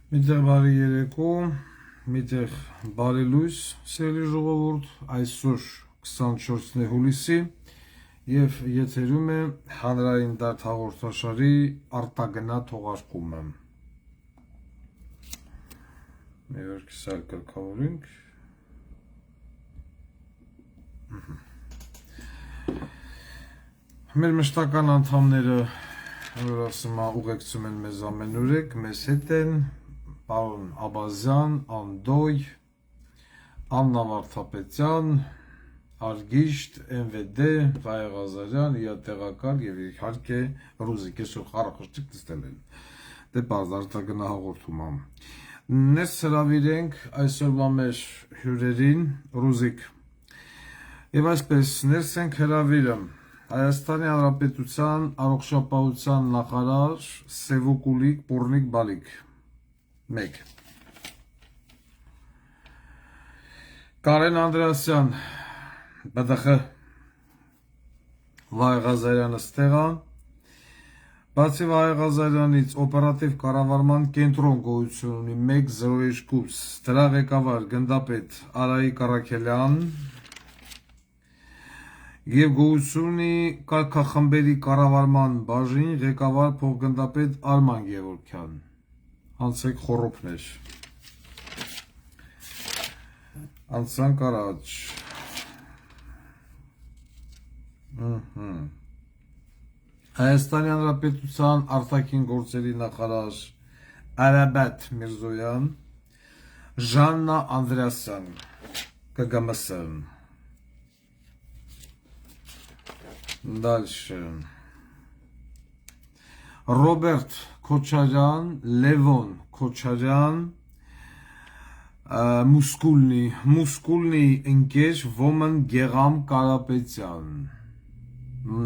Միտեղ բարի երեկո, միտեղ բարի լույս, սիրելի ժողովուրդ, այսօր 24 հուլիսի եւ եթերում է հանրային դարդ հաղորդաշարի արտագնա թողարկումը։ Մի որ կիսալ կրկավորենք։ Մեր մշտական անդամները որ ասում ուղեկցում են մեզ ամենուրեք, մեզ հետ են պարոն Աբազյան, Անդոյ, Աննա Վարդապետյան, Արգիշտ, MVD, Վայե Ղազարյան, Իատեղակալ եւ իհարկե Ռուզիկ, այսօր խարախշտիկ դստել են։ Դե բարձ արտագնա հաղորդում ամ։ Ներս հրավիրենք այսօրվա մեր հյուրերին, Ռուզիկ։ Եվ այսպես ներս ենք հրավիրը Հայաստանի Հանրապետության առողջապահության նախարար Սևոկուլիկ Պուռնիկ Բալիկ 1 Կարեն Անդրեասյան ԲԴԽ Վայե Ղազարյանը ստեղա Բացի Վայե Ղազարյանից օպերատիվ կառավարման կենտրոն գոյություն ունի 102 դրա ղեկավար գնդապետ Արայիկ Առաքելյան Եվ գոյությունի կարգախմբերի կառավարման բաժին ղեկավար փոխգնդապետ Արման Գևորգյան Անցեք խոռոփներ Անցանք առաջ Հայաստանի Հանրապետության արտաքին գործերի նախարար Արաբատ Միրզոյան Ժաննա Անդրեասյան ԿԳՄՍ Дальше. Ռոբերտ Քոչարյան, Լևոն Քոչարյան, Մուսկուլնի ընկեր Ոմն Գեղամ Կարապետյան։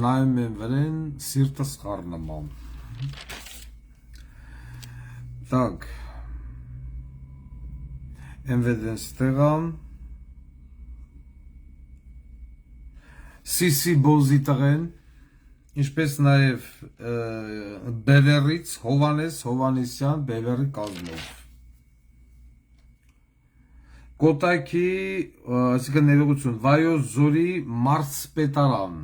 Նայում եմ վրեն, սիրտս խառնման։ Так. MVD-ն ստեղամ։ Սիսի Բոզի տղեն, ինչպես նաև Բևերից Հովանես Հովանեսյան Բևերի կազմով։ Կոտայքի, այսինքն ներողություն, Վայոց Ձորի մարզպետարան։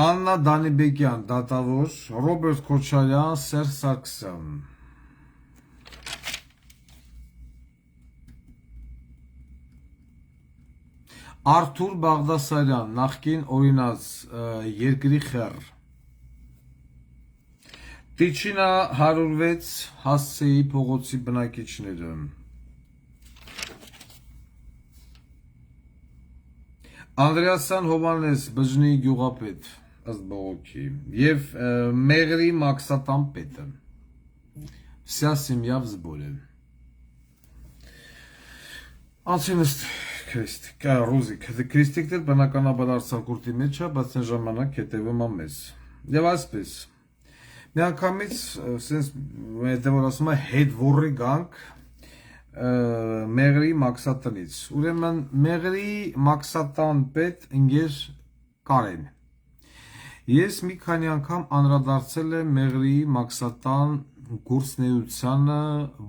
Աննա Դանիբեկյան, դատավոր, Ռոբերտ Քոչարյան, Սերժ Սարգսյան։ Արթուր Բաղդասարյան, նախկին օրինաց երկրի խեռ։ Տիչինա 106 հասցեի փողոցի բնակիչները։ Անդրեասյան Հովանես բժնի գյուղապետ ըստ բողոքի եւ Մեղրի Մաքսատան պետը։ Вся семья в сборе։ Անցինստ Ռուզիկ, Քրիստիկներ բնականաբար արձակուրդի մեջ է, բայց այն ժամանակ հետևում է մեզ։ Եվ այսպես, մի անգամից, որ ասում է հետ որի գանք Մեղրի Մաքսատնից։ Ուրեմն Մեղրի Մաքսատան պետ ընկեր Կարեն։ Ես մի քանի անգամ անդրադարձել եմ Մեղրի Մաքսատան գործնեությանը,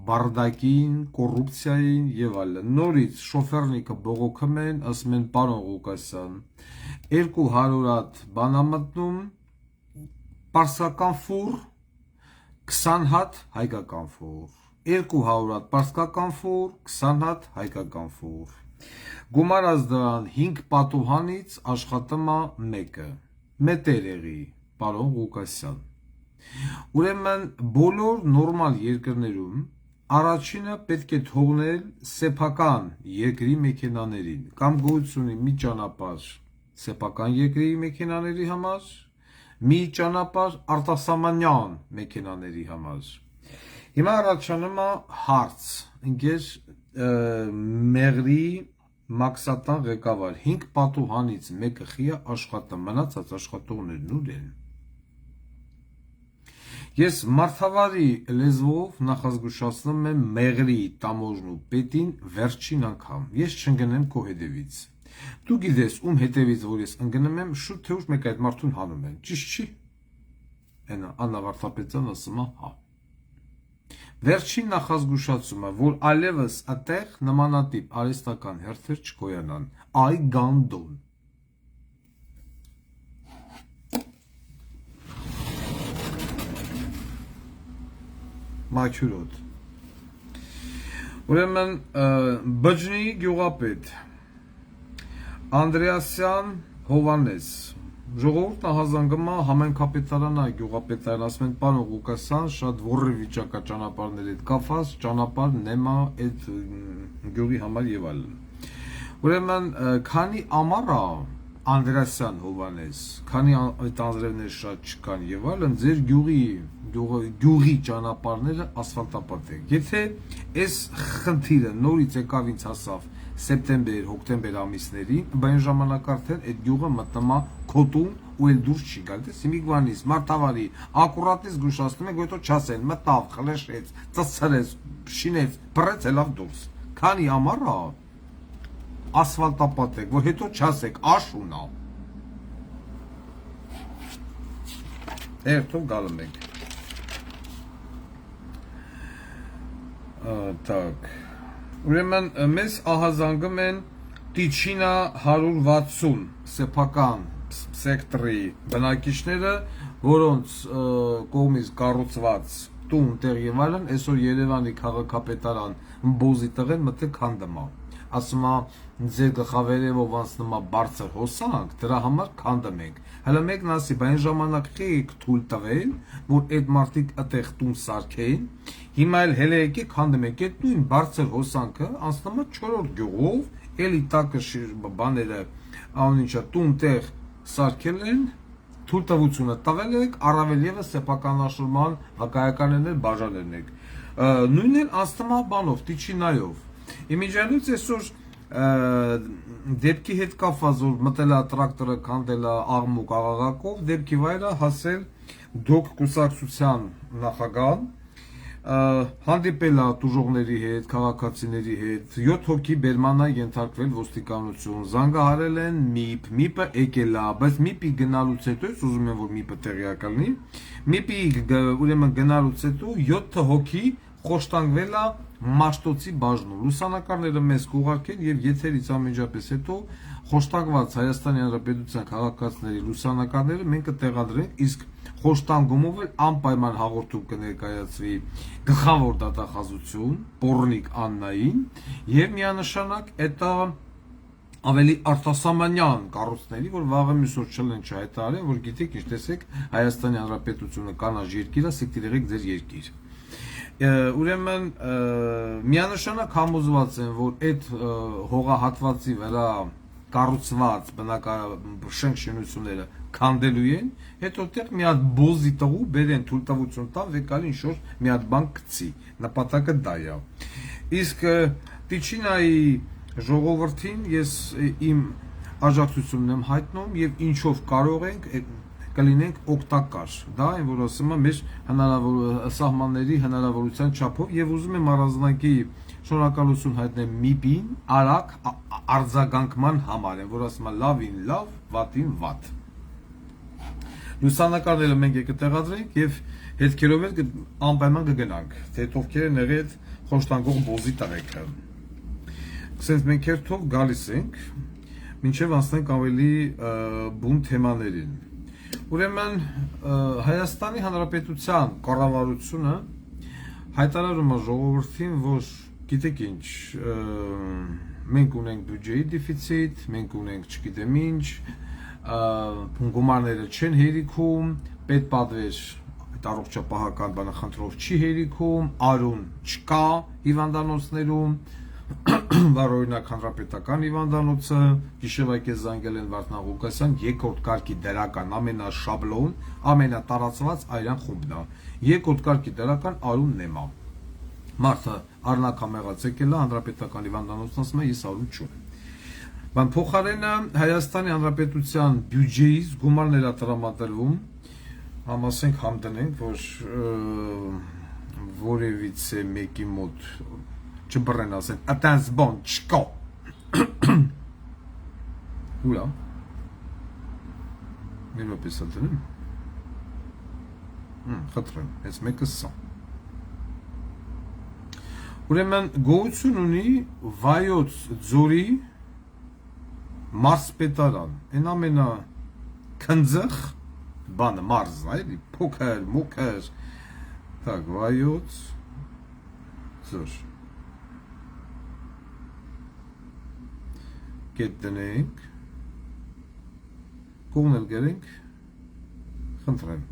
բարդակին, կոռուպցիային եւ այլն։ Նորից շոֆերնիկը բողոքում են, ասում են պարոն Ղուկասյան, 200 հատ բան մտնում, պարսկական ֆուր, 20 հատ հայկական ֆուր, 200 հատ պարսկական ֆուր, 20 հատ հայկական ֆուր։ Գումարած դրան 5 պատուհանից աշխատում է մեկը, մետերեղի, պարոն Ղուկասյան։ Ուրեմն բոլոր նորմալ երկրներում առաջինը պետք է թողնել սեփական երկրի մեքենաներին կամ գույցունի մի ճանապարհ սեփական երկրի մեքենաների համար, մի ճանապարհ արտասահմանյան մեքենաների համար։ Հիմա առաջանում է հարց, ընկեր Մեղրի Մաքսատան ղեկավար 5 պատուհանից մեկը խիա աշխատը, մնացած աշխատողներն ուր են։ Ես մարդավարի լեզվով նախազգուշացնում եմ Մեղրի տամոժնու պետին վերջին անգամ։ Ես չընկնեմ քո հետևից։ Դու գիտես ում հետևից որ ես ընկնում եմ, շուտ թե ուշ մեկ այդ մարդուն հանում են։ Ճիշտ չի։ Այնա Աննա Վարդապետյան ասում է հա։ Վերջին նախազգուշացումը, որ այլևս այդտեղ նմանատիպ արհեստական հերթեր չգոյանան, այ գանդոն։ Մաքյուրոտ։ Ուրեմն բջնի գյուղապետ Անդրեասյան Հովանես ժողովուրդն ահազանգմա համենքապետարանա գյուղապետարան ասում են պարոն Ղուկասյան շատ ворը վիճակա ճանապարհների հետ կապված ճանապարհ նեմա այդ գյուղի համար եւ այլն ուրեմն քանի ամառա Անդրեասյան Հովանես քանի այդ անձրևներ շատ չկան եւ այլն ձեր գյուղի ճանապարհները ասֆալտապատ են եթե այս խնդիրը նորից եկավ ինձ հասավ սեպտեմբեր, հոկտեմբեր ամիսներին, բան ժամանակ արդեն այդ գյուղը մտնումա քոտուն ու էլ դուրս չի գալ։ Դες իմիգվանից, մարտավարի, ակուրատից գուշացնում եք, որ չասեն, մտավ, խլեշեց, ծծրեց, շինեց, բռեց լավ դուրս։ Քանի ամառա ասֆալտապատ եք, որ հետո չասեք, աշուն ա։ Երթով գալում եք։ Так Ուրեմն մեզ ահազանգում են Տիչինա 160 սեփական սեկտորի բնակիչները, որոնց կողմից կառուցված տուն տեղ եւ այլն այսօր Երևանի քաղաքապետարան բոզի տղեն մտեք հանդմա ասում է ձեր գլխավերևով անցնում է բարձր հոսանք դրա համար քանդում ենք հələ մեկն ասի բան ժամանակ եք թույլ տվել որ այդ մարդիկ այդտեղ տուն սարքեին հիմա էլ հələ եկեք քանդում եք այդ նույն բարձր հոսանքը անցնում է 4-րդ գյուղով էլի տակը բաները անուն ինչա տուն տեղ սարքել են թույլտվությունը տվել եք առավել եւս սեփականաշրջման հակայականներ բաժանել եք նույնն էլ անցնում է բանով Տիչինայով Իմիջիայլուց այսօր դեպքի հետ կապված որ մտել է տրակտորը քանդել է աղմուկ աղաղակով դեպքի վայրը հասել դոկ կուսակցության նախագահ հանդիպել է տուժողների հետ քաղաքացիների հետ 7 հոգի բերմանա ենթարկվել ոստիկանություն զանգահարել են միպը եկել է բայց միպի գնալուց հետո ուզում եմ որ միպը տեղյակ լինի միպի ուրեմն գնալուց հետո 7 հոգի խոշտանգվել է Մաշտոցի բաժնում լուսանկարները մեզ կուղարկեն եւ եթերից ամենջապես հետո խոշտանգված Հայաստանի Հանրապետության քաղաքացիների լուսանկարները մենք կտեղադրենք իսկ խոշտանգումով էլ անպայման հաղորդում կներկայացվի գլխավոր դատախազություն Պորնիկ Աննային եւ միանշանակ դա ավելի արտասահմանյան կառույցների որ վաղը մյուսօր չլեն չհայտարարեն որ գիտեք ինչ տեսեք Հայաստանի Հանրապետությունը կանաչ երկիր է սեք դերեք ձեր երկիր Ուրեմն միանշանակ համոզված են որ այդ հողահատվածի վրա կառուցված շենք շինությունները քանդելու են հետո տեղ մի հատ բոզի տղու բերեն թույլտվություն տան վեկալին շոր մի հատ բան գցի նպատակը դա է իսկ Տիչինայի ժողովրդին ես իմ աջակցությունն եմ հայտնում եւ ինչով կարող ենք կլինենք օգտակար դա այն որ ասում եմ մեր հնարավոր սահմանների հնարավորության չափով եւ ուզում եմ առանձնակի շնորհակալություն հայտնել միպին արագ արձագանքման համար են որ ասում եմ լավին լավ վատին վատ լուսանկարները մենք կտեղադրենք եւ հետքերով էլ անպայման կգնանք թե ովքեր են եղել խոշտանգող բոզի տղեկը ասենք մենք երթով գալիս ենք մինչեւ անցնենք ավելի բուն թեմաներին Ուրեմն Հայաստանի Հանրապետության կառավարությունը հայտարարում է ժողովրդին, որ գիտեք ինչ, մենք ունենք բյուջեի դեֆիցիտ, մենք ունենք չգիտեմ ինչ, գումարները չեն հերիքում, պետպատվեր այդ առողջապահական բանախնդրով չի հերիքում, արուն չկա հիվանդանոցներում Վարօրինակ հանրապետական հիվանդանոցը գիշերվայքես զանգել են Վարդան Ղուկասյան երկրորդ կարգի դրական ամենաշաբլոն ամենատարածված այրան խումբն է երկրորդ կարգի դրական արուն նեմա մարդը առնակամեղած եկել է հանրապետական հիվանդանոցն ասում է ես արուն չունեմ բան փոխարենը Հայաստանի Հանրապետության բյուջեից գումարներ է տրամադրվում համասենք համդնենք որ որևիցե մեկի մոտ չբռեն ասեն, ատանց բան չկա Ուրա Մեր մոպես ատնում Խտրեմ, ես մեկը սա Ուրեմն գոյություն ունի Վայոց ձորի մարզպետարան, այն ամենա քնձախ բանը մարզն է, էլի փոքր, մոքր, так, Վայոց ձոր։ Կետ դնենք, կողնել գերենք, խնդրեմ,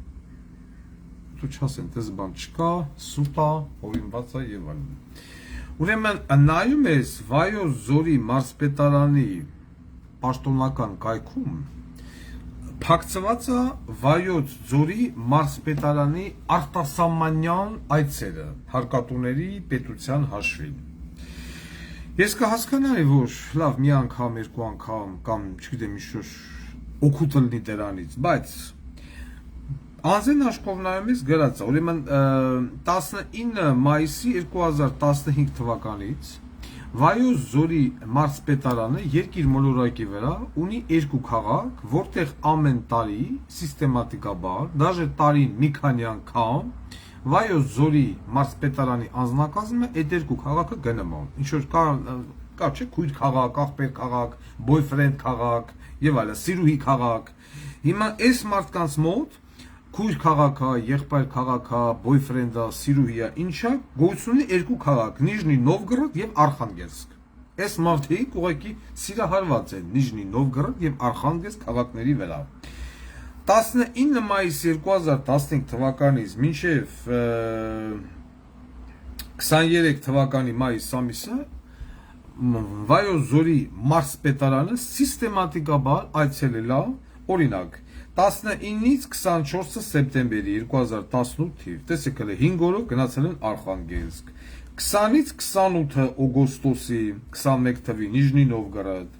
դու չասեն, տես բան չկա, սուտա, հորինված է և այլն։ Ուրեմն նայում ես Վայոց ձորի մարզպետարանի պաշտոնական կայքում, փակցված է Վայոց ձորի մարզպետարանի արտասահմանյան այցերը հարկատուների պետության հաշվին։ Ես կհասկանայի, որ լավ մի անգամ, երկու անգամ կամ չգիտեմ ինչ-որ օգուտ լինի դրանից, բայց անձեն աշխով նայում ես գրած է, ուրեմն 19 մայիսի 2015 թվականից Վայոց ձորի մարզպետարանը երկիր մոլորակի վրա ունի երկու քաղաք, որտեղ ամեն տարի սիստեմատիկաբար, դաժե տարին մի քանի անգամ Վայոց ձորի մարզպետարանի անձնակազմը այդ երկու քաղաքը գնում է։ Ինչ որ կա չէ, քույր քաղաք, աղբեր քաղաք, boyfriend քաղաք եւ այլն, սիրուհի քաղաք։ Հիմա այս մարդկանց մոտ քույր քաղաքը, եղբայր քաղաքը, boyfriend-ը, սիրուհիը, ինչա գոյություն ունի երկու քաղաք՝ Նիժնի Նովգորոդ եւ Արխանգելսկ։ Այս մարդիկ ուղղակի սիրահարված են Նիժնի Նովգորոդ եւ Արխանգելսկ քաղաքների վրա։ 19 մայիս 2015 թվականից մինչև 23 թվականի մայիս ամիսը Վայոց ձորի մարզպետարանը սիստեմատիկաբար այցելել է, օրինակ 19-ից 24 սեպտեմբերի 2018 թիվ, տեսեք հələ 5 օրով գնացել են Արխանգելսկ, 20-ից 28 օգոստոսի 21 թվի Նիժնի Նովգորոդ,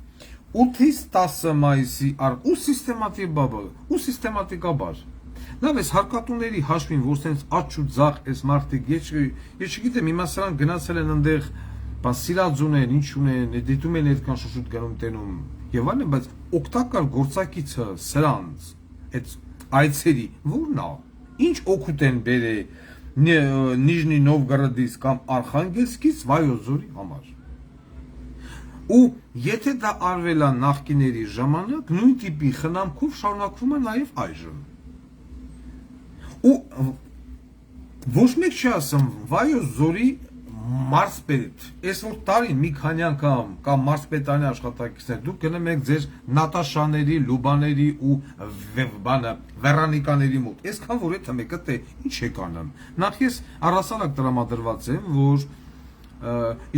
8-ից 10 մայիսի ու սիստեմատիկաբար։ Լավ ես հարկատուների հաշվին, որ սենց աչու ձախ ես մարդիկ, ես չգիտեմ, հիմա սրանք գնացել են ընդեղ, բան սիրած ունեն, ինչ ունեն, դիտում են այդքան շուշուտ գնում տենում եւ այլն, բայց օգտակար գործակիցը սրանց, այդ այցերի, որն է, ինչ օգուտ են բերել Նիժնի Նովգորոդից կամ Արխանգելսկից Վայոց ձորի համար։ Ու եթե դա արվել է նախկիների ժամանակ, նույն տիպի խնամքով շարունակվում է նաև այժմ։ Ու ոչ մեկ չի ասում Վայոց ձորի մարզպետ, այս որ տարին մի քանի անգամ կամ մարզպետարանի աշխատակիցներ, դուք գնում եք ձեր Նատաշաների, Լուբաների ու Վերոնիկաների մոտ։ Այսքան որ այդ մեկը թե ինչ եք անում։ Նախ ես առհասարակ տրամադրված եմ, որ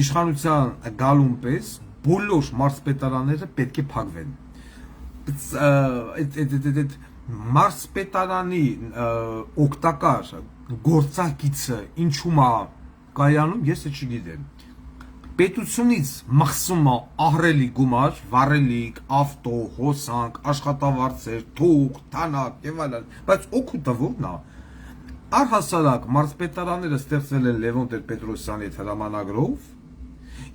իշխանության գալուն պես բոլոր մարզպետարանները պետք է փակվեն։ Այդ մարզպետարանի օգտակար գործակիցը ինչու՞մ է կայանում, ես չգիտեմ։ Պետությունից մխսում է ահռելի գումար, վառելիք, ավտո, հոսանք, աշխատավարձեր, թուղթ, թանակ եւ այլն, բայց օգուտը որն է։ Առհասարակ մարզպետարանները ստեղծվել են Լևոն Տեր-Պետրոսյանի հրամանագրով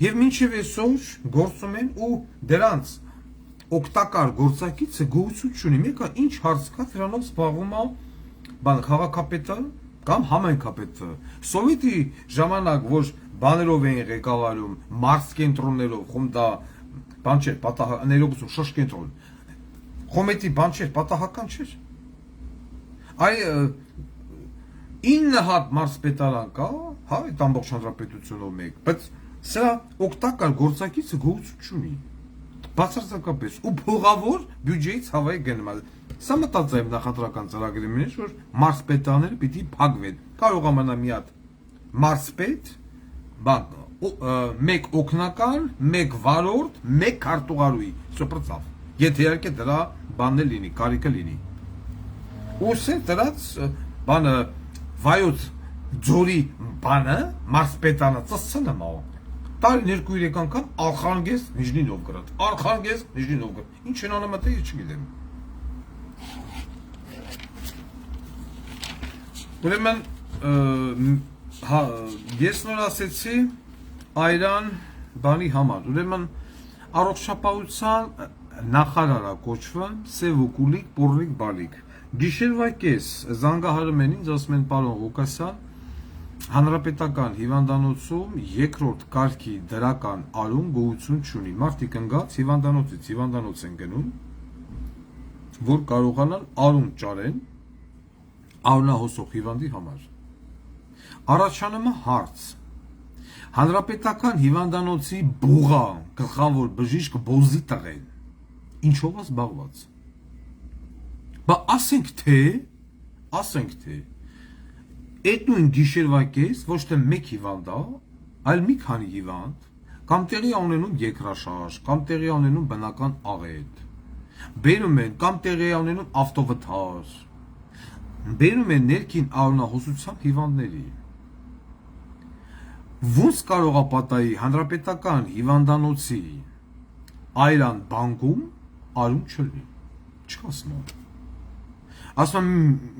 եւ մինչեւ այսօր գործում են ու դրանց օգտակար գործակիցը գոյություն չունի։ Մեկը ինչ հարց կա, դրանով զբաղվում է բան քաղաքապետը կամ համայնքապետը։ Սովետի ժամանակ որ բաներով էին ղեկավարում, մարզ կենտրոններով, խոմ դա բան չէր, ներողություն, շոշ կենտրոն։ Խոմետի բան չէր, պատահական չէր։ Այ 9 հատ մարզպետարան կա, հա, այդ ամբողջ հանրապետությունով մեկ, բայց սրա օգտակար գործակիցը գոյություն չունի։ Բացարձակապես ու փողավոր բյուջեից հավայ գնում է։ Սա մտածեմ նախընտրական ծրագրի մեջ, որ մարզպետարանները պիտի փակվեն։ Կարող է մնա մի հատ մարզպետ, մեկ օգնական, մեկ վարորդ, մեկ քարտուղարուհի, սոպրծավ։ Եթե իհարկե դրա բանն լինի, կարիքը լինի։ Ու սա դրած բանը Վայոց ձորի բանը մարզպետարանը ծսցնեմ ա։ Տարին 2-3 անգամ Արխանգելսկ, Նիժնի Նովգորոդ, Արխանգելսկ, Նիժնի Նովգորոդ։ Ինչ են անում դա ես չգիտեմ։ Ուրեմն ես նոր ասեցի այրան բանի համար։ Ուրեմն առողջապահության նախարարը կոչվում Սև ու Կուլիկ Պորլիկ Բալիկ։ Գիշերվա կես զանգահարում են ինձ, ասում են պարոն Ղուկասյան, Հանրապետական հիվանդանոցում երկրորդ կարգի դրական արուն գոյություն չունի։ Մարդիկ ընկած հիվանդանոցից հիվանդանոց են գնում, որ կարողանան արուն ճարեն արունահոսող հիվանդի համար։ Առաջանում է հարց. Հանրապետական հիվանդանոցի բուղա գլխավոր բժիշկ բոզի տղեն ինչով է զբաղված։ Բա ասենք թե այդ նույն գիշերվա կես ոչ թե մեկ հիվանդ է, այլ մի քանի հիվանդ, կամ տեղի ունենում երկրաշարժ, կամ տեղի ունենում բնական աղետ, բերում են կամ տեղի ունենում ավտովթար, բերում են ներքին արունահոսության հիվանդների։ Ոնց կարող է պատահի հանրապետական հիվանդանոցի այրան բանկում արուն չլինի, չկասնա։ Ասում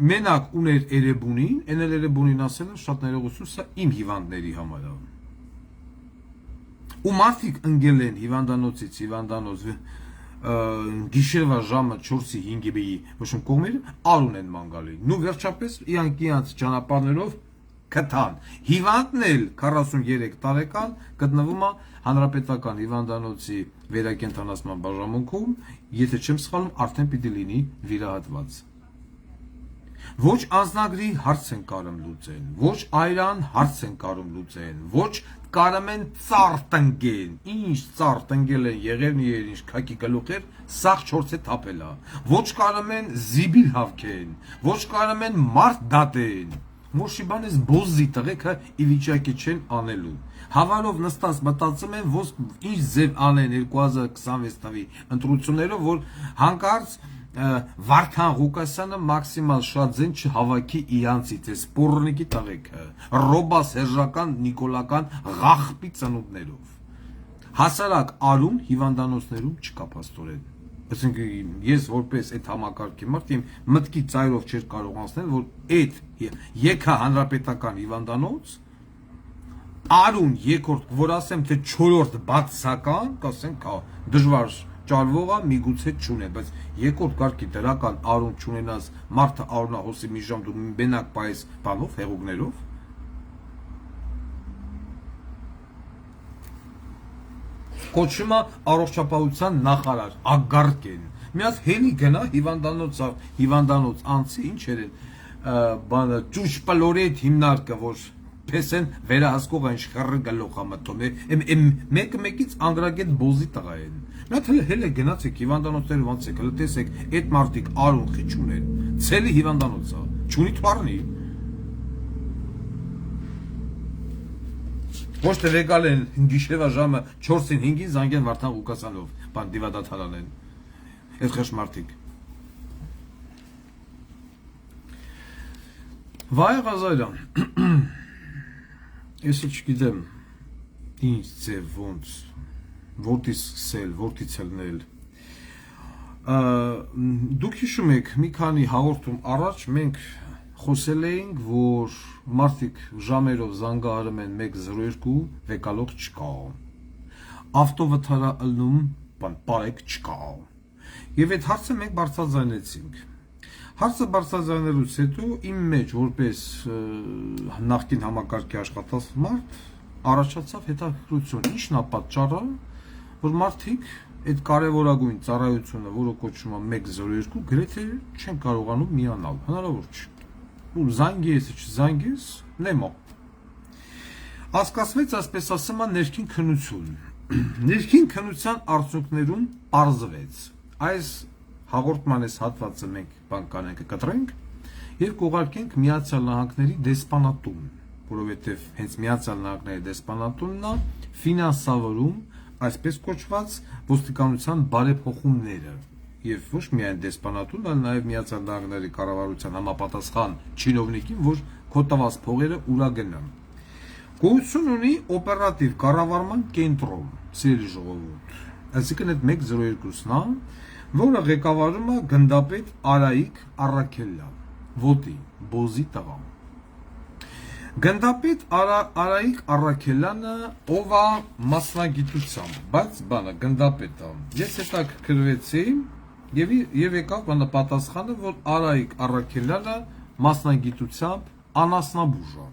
մենակ ուներ Էրեբունին, այն էլ Էրեբունին ասել է շատ ներողություն, սա իմ հիվանդների համար է։ Ու մարդիկ ընկել են հիվանդանոցից հիվանդանոց գիշերվա ժամը 4-ի 5-ի ոչ կողմերը արուն են մանգալի։ Նու վերջապես իրանք ճանապարհներով կթան։ Հիվանդն էլ 43 տարեկան գտնվում է հանրապետական հիվանդանոցի վերակենդանացման բաժանմունքում, եթե չեմ սխալվում, արդեն պիտի լինի վիրահատված։ Ոչ անձնագրի հարց են կարում լուծեն, ոչ այրան հարց են կարում լուծեն, ոչ կարում են ծառ տնկեն, ինչ ծառ տնկել են եղերն ինչ քակի գլուխեր, սաղ չորս է թափել է, ոչ կարում են զիբիլ հավքեն, ոչ կարում են մարդ դատեն, մոշի բան ես բոզի տղեկը ի վիճակի չեն անելու։ Հավանով նստած մտածում են, որ ինչ ձև անեն 2026 թվականի ընտրություններով, որ հանկարծ Վարդան Ղուկասյանը մաքսիմալ շատ ձեն չհավաքի իրանցից է սպորնիկի տղեկը, ռոբաս հերժական նիկոլական ղախպի ծնունդներով։ Հասարակ արուն հիվանդանոցներում չկա փաստորեն։ Այսինքն ես որպես այդ համակարգի մարդ իմ մտքի ծայրով չէր կարող անցնել, որ այդ եկա հանրապետական հիվանդանոց արուն երկրորդ, որ ասեմ թե 4-րդ բացական, կասենք դժվար ճարվողը միգուցե չունեն, բայց երկրորդ կարգի դրական արուն չունենած մարդը արունահոսի մի ժամ դու մենակ պայես բանով, հեղուկներով, կոչվում է առողջապահության նախարար, ագարկ են։ Մի հատ հելի գնա հիվանդանոց անցի, ինչ էր բանը ճուճ պլորետ հիմնարկը, որ պես են վերահսկող այն շխռը գլոխա մտում, մեկից անգրագետ բոզի տղա են։ Նա հել է գնացեք հիվանդանոցները ոնց եք, հələ տեսեք, այդ մարդիկ արուն խի չունեն, ցելի հիվանդանոց է, չունի թվարնի։ Ոչ թե եկալ են գիշերվա ժամը 4-ին 5-ին զանգեն Վարդան Ղուկասյանով, բան դիվադաթարան են, այդ խեղճ մարդիկ։ Վայ Ղազարյան, ես չգիտեմ ինչ ձև ոնց, որտից սկսել, որտից ելնել։ Դուք հիշում եք, մի քանի հաղորդում առաջ մենք խոսել էինք, որ մարդիկ ժամերով զանգահարում են 102 վեկալոկ չկա, ավտովթարա ըլնում պարեկ չկա, և այդ հարցը մենք բարձրաձայնեցինք։ Հարցը բարձրաձայնելուց հետո իմ մեջ որպես նախկին համակարգի աշխատած մարդ առաջացավ հետաքրքրություն, ինչն է պատճառը, որ մարդիկ այդ կարևորագույն ծառայությունը, որը կոչվում է 102, գրեթե չեն կարողանում միանալ, հնարավոր չէ։ Ու զանգես, չզանգես, նեմո։ Ասկացվեց, ասպես ասում են, ներքին քննություն։ Ներքին քննության արդյունքներում պարզվեց։ Այս հաղորդման այս հատվածը մենք բան կանենք կտրենք եւ կուղարկենք Միացյալ Նահանգների դեսպանատուն, որովհետեւ հենց Միացյալ Նահանգների դեսպանատունն է ֆինանսավորում այսպես կոչված ոստիկանության բարեփոխումները եւ ոչ միայն դեսպանատուն, այլ նաեւ Միացյալ Նահանգների կառավարության համապատասխան չինովնիկին, որ քո տված փողերը ուրա գնան։ Գույություն ունի օպերատիվ կառավարման կենտրոն, սիրելի ժողովուրդ։ Այսինքն այդ 102-ն է, որը ղեկավարում է գնդապետ Արայիկ Առաքելյան, ոտի, բոզի տղա։ Գնդապետ Արայիկ Առաքելյանը ով է մասնագիտությամբ, բայց բանը գնդապետ է։ Ես հետաքրքրվեցի եւ եկավ բանը պատասխանը, որ Արայիկ Առաքելյանը մասնագիտությամբ անասնաբուժ է։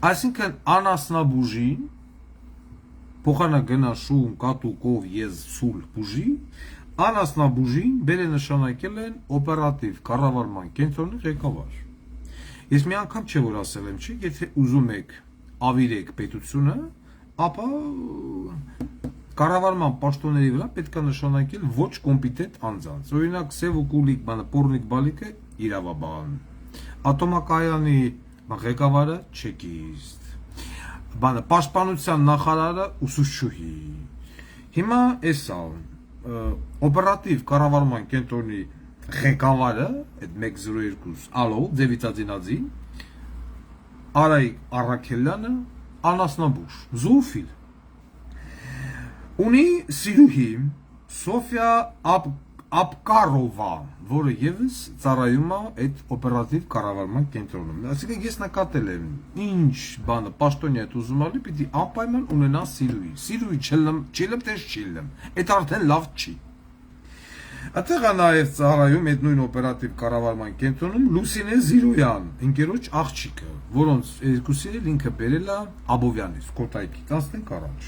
Այսինքն անասնաբուժին փոխանա գնա շուն կատուկով ես սուլ բուժի անասնաբուժին բերե նշանակել են օպերատիվ կառավարման կենտրոնի ղեկավար։ Ես մի անգամ չէ որ ասել եմ, չի, եթե ուզում եք ավիրեք պետությունը, ապա կառավարման պաշտոնների վրա պետք է նշանակել ոչ կոմպետենտ անձանց։ Օրինակ սև ու կուլիկ բանը պորնիկ բալիկը իրավաբան, ատոմակայանի ղեկավարը չեկիստ, բանը պաշտպանության նախարարը ուսուցչուհի։ Հիմա էսա օպերատիվ կառավարման կենտրոնի ղեկավարը այդ 102 ալո Ձևիցածինաձին Արայիկ Առաքելյանը անասնաբուժ զուֆիլ ունի սիրուհի Սոֆիա Ապկարովա, որը եւս ծառայում է այդ օպերատիվ կառավարման կենտրոնում։ Այսինքն ես նկատել եմ ինչ բանը պաշտոնյա այդ ուզում ալի պիտի անպայման ունենա սիրուհի չելեմ տես չիլեմ այդ արդեն լավ չի։ Այդտեղ է նաև ծառայում այդ նույն օպերատիվ կառավարման կենտրոնում Լուսինե Զիրոյան, ընկերոջ աղջիկը, որոնց երկուսին էլ ինքը բերել է Աբովյանից, Կոտայքի 15 առաջ։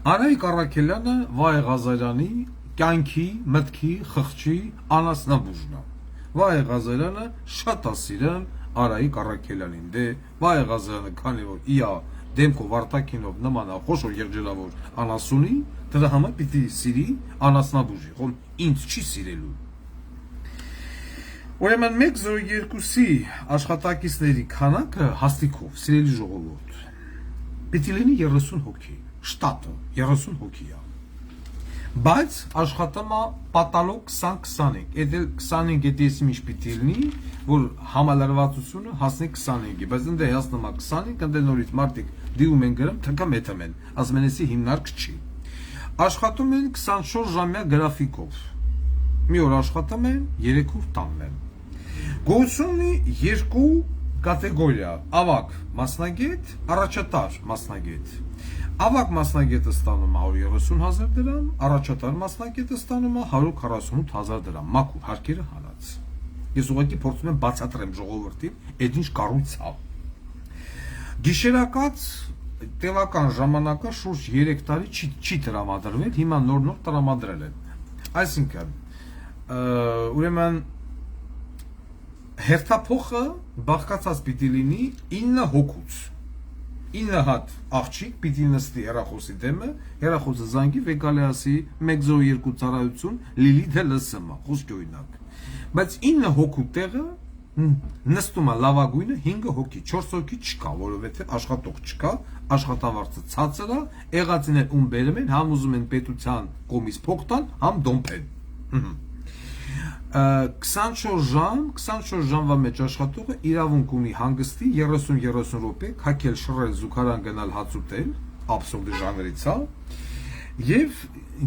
Արայիկ Առաքելյանը Վայ Ղազարյանի կյանքի, մտքի, խղճի անասնաբուժն է։ Վայ Ղազարյանը շատ է սիրում Արայիկ Առաքելյանին, դե Վայ Ղազարյանը քանի որ իա դեմքով արտակինով նման է խոշոր երջերավոր անասունի, դրա համար պիտի սիրի անասնաբուժի, խոմ ինձ չի սիրելու։ Ուրեմն 102-ի աշխատակիցների քանակը հաստիքով, սիրելի ժողովուրդ, պիտի լինի 30 հոգի, շտատը 30 հոգի է։ Բայց աշխատում է պատալոգ 20-25, այդ 25 եթե ինչ պիտի լինի, որ համալրվածությունը հասնի 25-ի, բայց ընդ է հասնում է 25, ընդ է նորից մարդիկ դիում են գրում, թնկա մեթում են, ասում են էսի հիմնարկ չի։ Աշխատում են 24 ժամյա գրաֆիկով, մի օր աշխատում են, 3 օր տանն են։ Գոյություն ունի երկու կատեգորիա, ավագ մասնագետ, առաջատար մասնագետ։ Ավագ մասնագետը ստանում է 130,000 դրամ, առաջատար մասնագետը ստանում է 148,000 դրամ, մաքուր հարկերը հանած։ Ես ուղղակի փորձում եմ բացատրեմ ժողովրդին, այդ ինչ կառույց է։ Գիշերակաց տևական ժամանակը շուրջ 3 տարի չի տրամադրվել, հիմա նոր տրամադրել են։ Այսինքն, ուրեմն հերթափոխը բաղկացած պիտի լինի 9 հոգուց։ 9 հատ աղջիկ պիտի նստի հեռախոսի դեմը, հեռախոսը զանգի վեկալի ասի 102 ծառայություն Լիլիթը լսում է, խոսքի օրինակ։ Բայց 9 հոգու տեղը նստում է լավագույնը 5 հոգի, 4 հոգի չկա, որովհետև աշխատող չկա, աշխատավարձը ցածր է, եղածիներ ում բերում են, համ ուզում են պետության կողմից փող տան, համ դոմփեն։ 24 ժամվա մեջ աշխատողը իրավունք ունի հանգստի 30-30 րոպե քակել շռել զուգարան գնալ հաց ուտել, աբսուրդի ժանրից է, եւ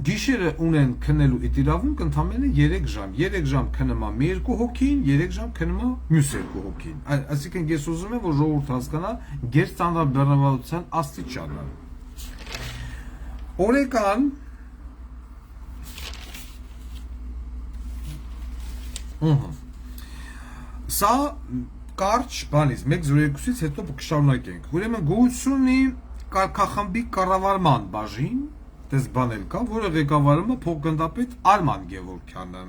գիշերը ունեն քնելու այդ իրավունք ընդամենը 3 ժամ։ 3 ժամ քնում է մի երկու հոգին, 3 ժամ քնում է մյուս երկու հոգին։ Այսինքն ես ուզում եմ որ ժողովուրդ հասկանա գերստանդարտաբեռնվածության աստիճանը։ Օրեկան Սա կարճ բանից 102-ից հետո կշարունակենք։ Ուրեմն գոյություն ունի կարգախմբի կառավարման բաժին, դες բանել կա, որը ղեկավարում է փոխգնդապետ Արման Գևորգյանը։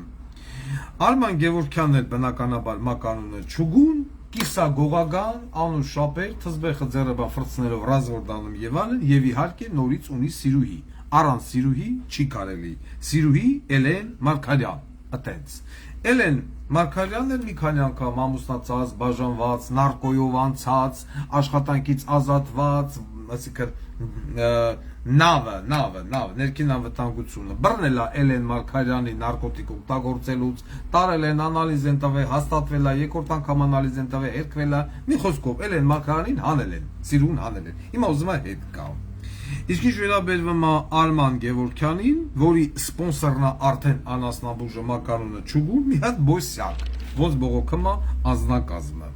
Արման Գևորգյանն էլ բնականաբար մականունը Չուգուն, կիսա գողագան, անուն շապեր, թզբեխը ձեռը ֆրցներով ռազվոր դանում եւ այլն, եւ իհարկե նորից ունի սիրուհի։ Առանց սիրուհի չի կարելի։ Սիրուհի Էլեն Մարկարյան, այտենց։ Էլեն Մարկարյանն էլ մի քանի անգամ ամուսնացած, բաժանված, նարկոյով անցած, աշխատանքից ազատված, այսինքն նավը, ներքին անվտանգությունը, բռնել է Էլեն Մարկարյանի նարկոտիկ օգտագործելուց, տարել են, անալիզ են տվել, հաստատվել է, երկրորդ անգամ անալիզ են տվել, հերկվել է, մի խոսքով Էլեն Մարկարյանին հանել են, սիրուն հանել են, հիմա ուզում է հետ գա։ Իսկ ինչ վերաբերվում է Արման Գևորգյանին, որի սպոնսորն է արդեն անասնաբուժը մականունը Չուգուն, մի հատ բոսյակ, ոնց բողոքում է անձնակազմը։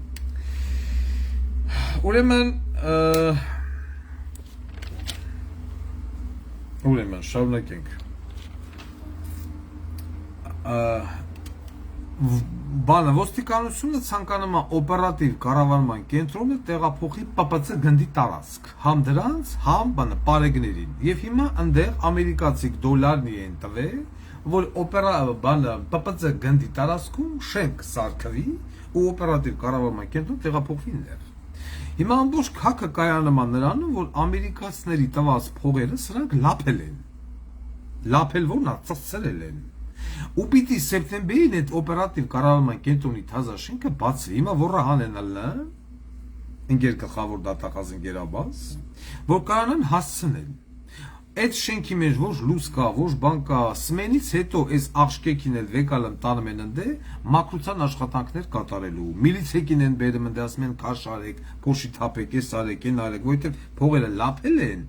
Ուրեմն շարունակենք։ բանը ոստիկանությունը ցանկանում է օպերատիվ կառավարման կենտրոնը տեղափոխի ՊՊՑ գնդի տարածք, համ դրանց, համ բանը պարեգներին։ Եվ հիմա այնտեղ ամերիկացի դոլարնի են տվել, որ ՊՊՑ գնդի տարածքում շենք սարքվի ու օպերատիվ կառավարման կենտրոն տեղափոխվի այնտեղ։ Հիմա ամբողջ քաքը կայանում է նրանում, որ ամերիկացիների տված փողերը սրանք լափել են։ Լափել որն է, ծծծել են։ Ու պիտի սեպտեմբերին այդ օպերատիվ կառավարման կենտրոնի թազաշենքը բացվի։ Հիմա որը հանենալ է, ընկեր գլխավոր դատախազ ընկերաբաց, որ կարողանան հասցնել։ Այդ շենքի մեջ ոչ լույս կա, ոչ բան կա, սմենից հետո այս աղջկեքին էլ վեկալը տանում են ընդ մակրության աշխատանքներ կատարելու։ Միլիցեքին են բերում ընդ ասում են քաշ արեք, փոշի թափեք, էս արեք, այն արեք, որովհետև փողերը լափել են,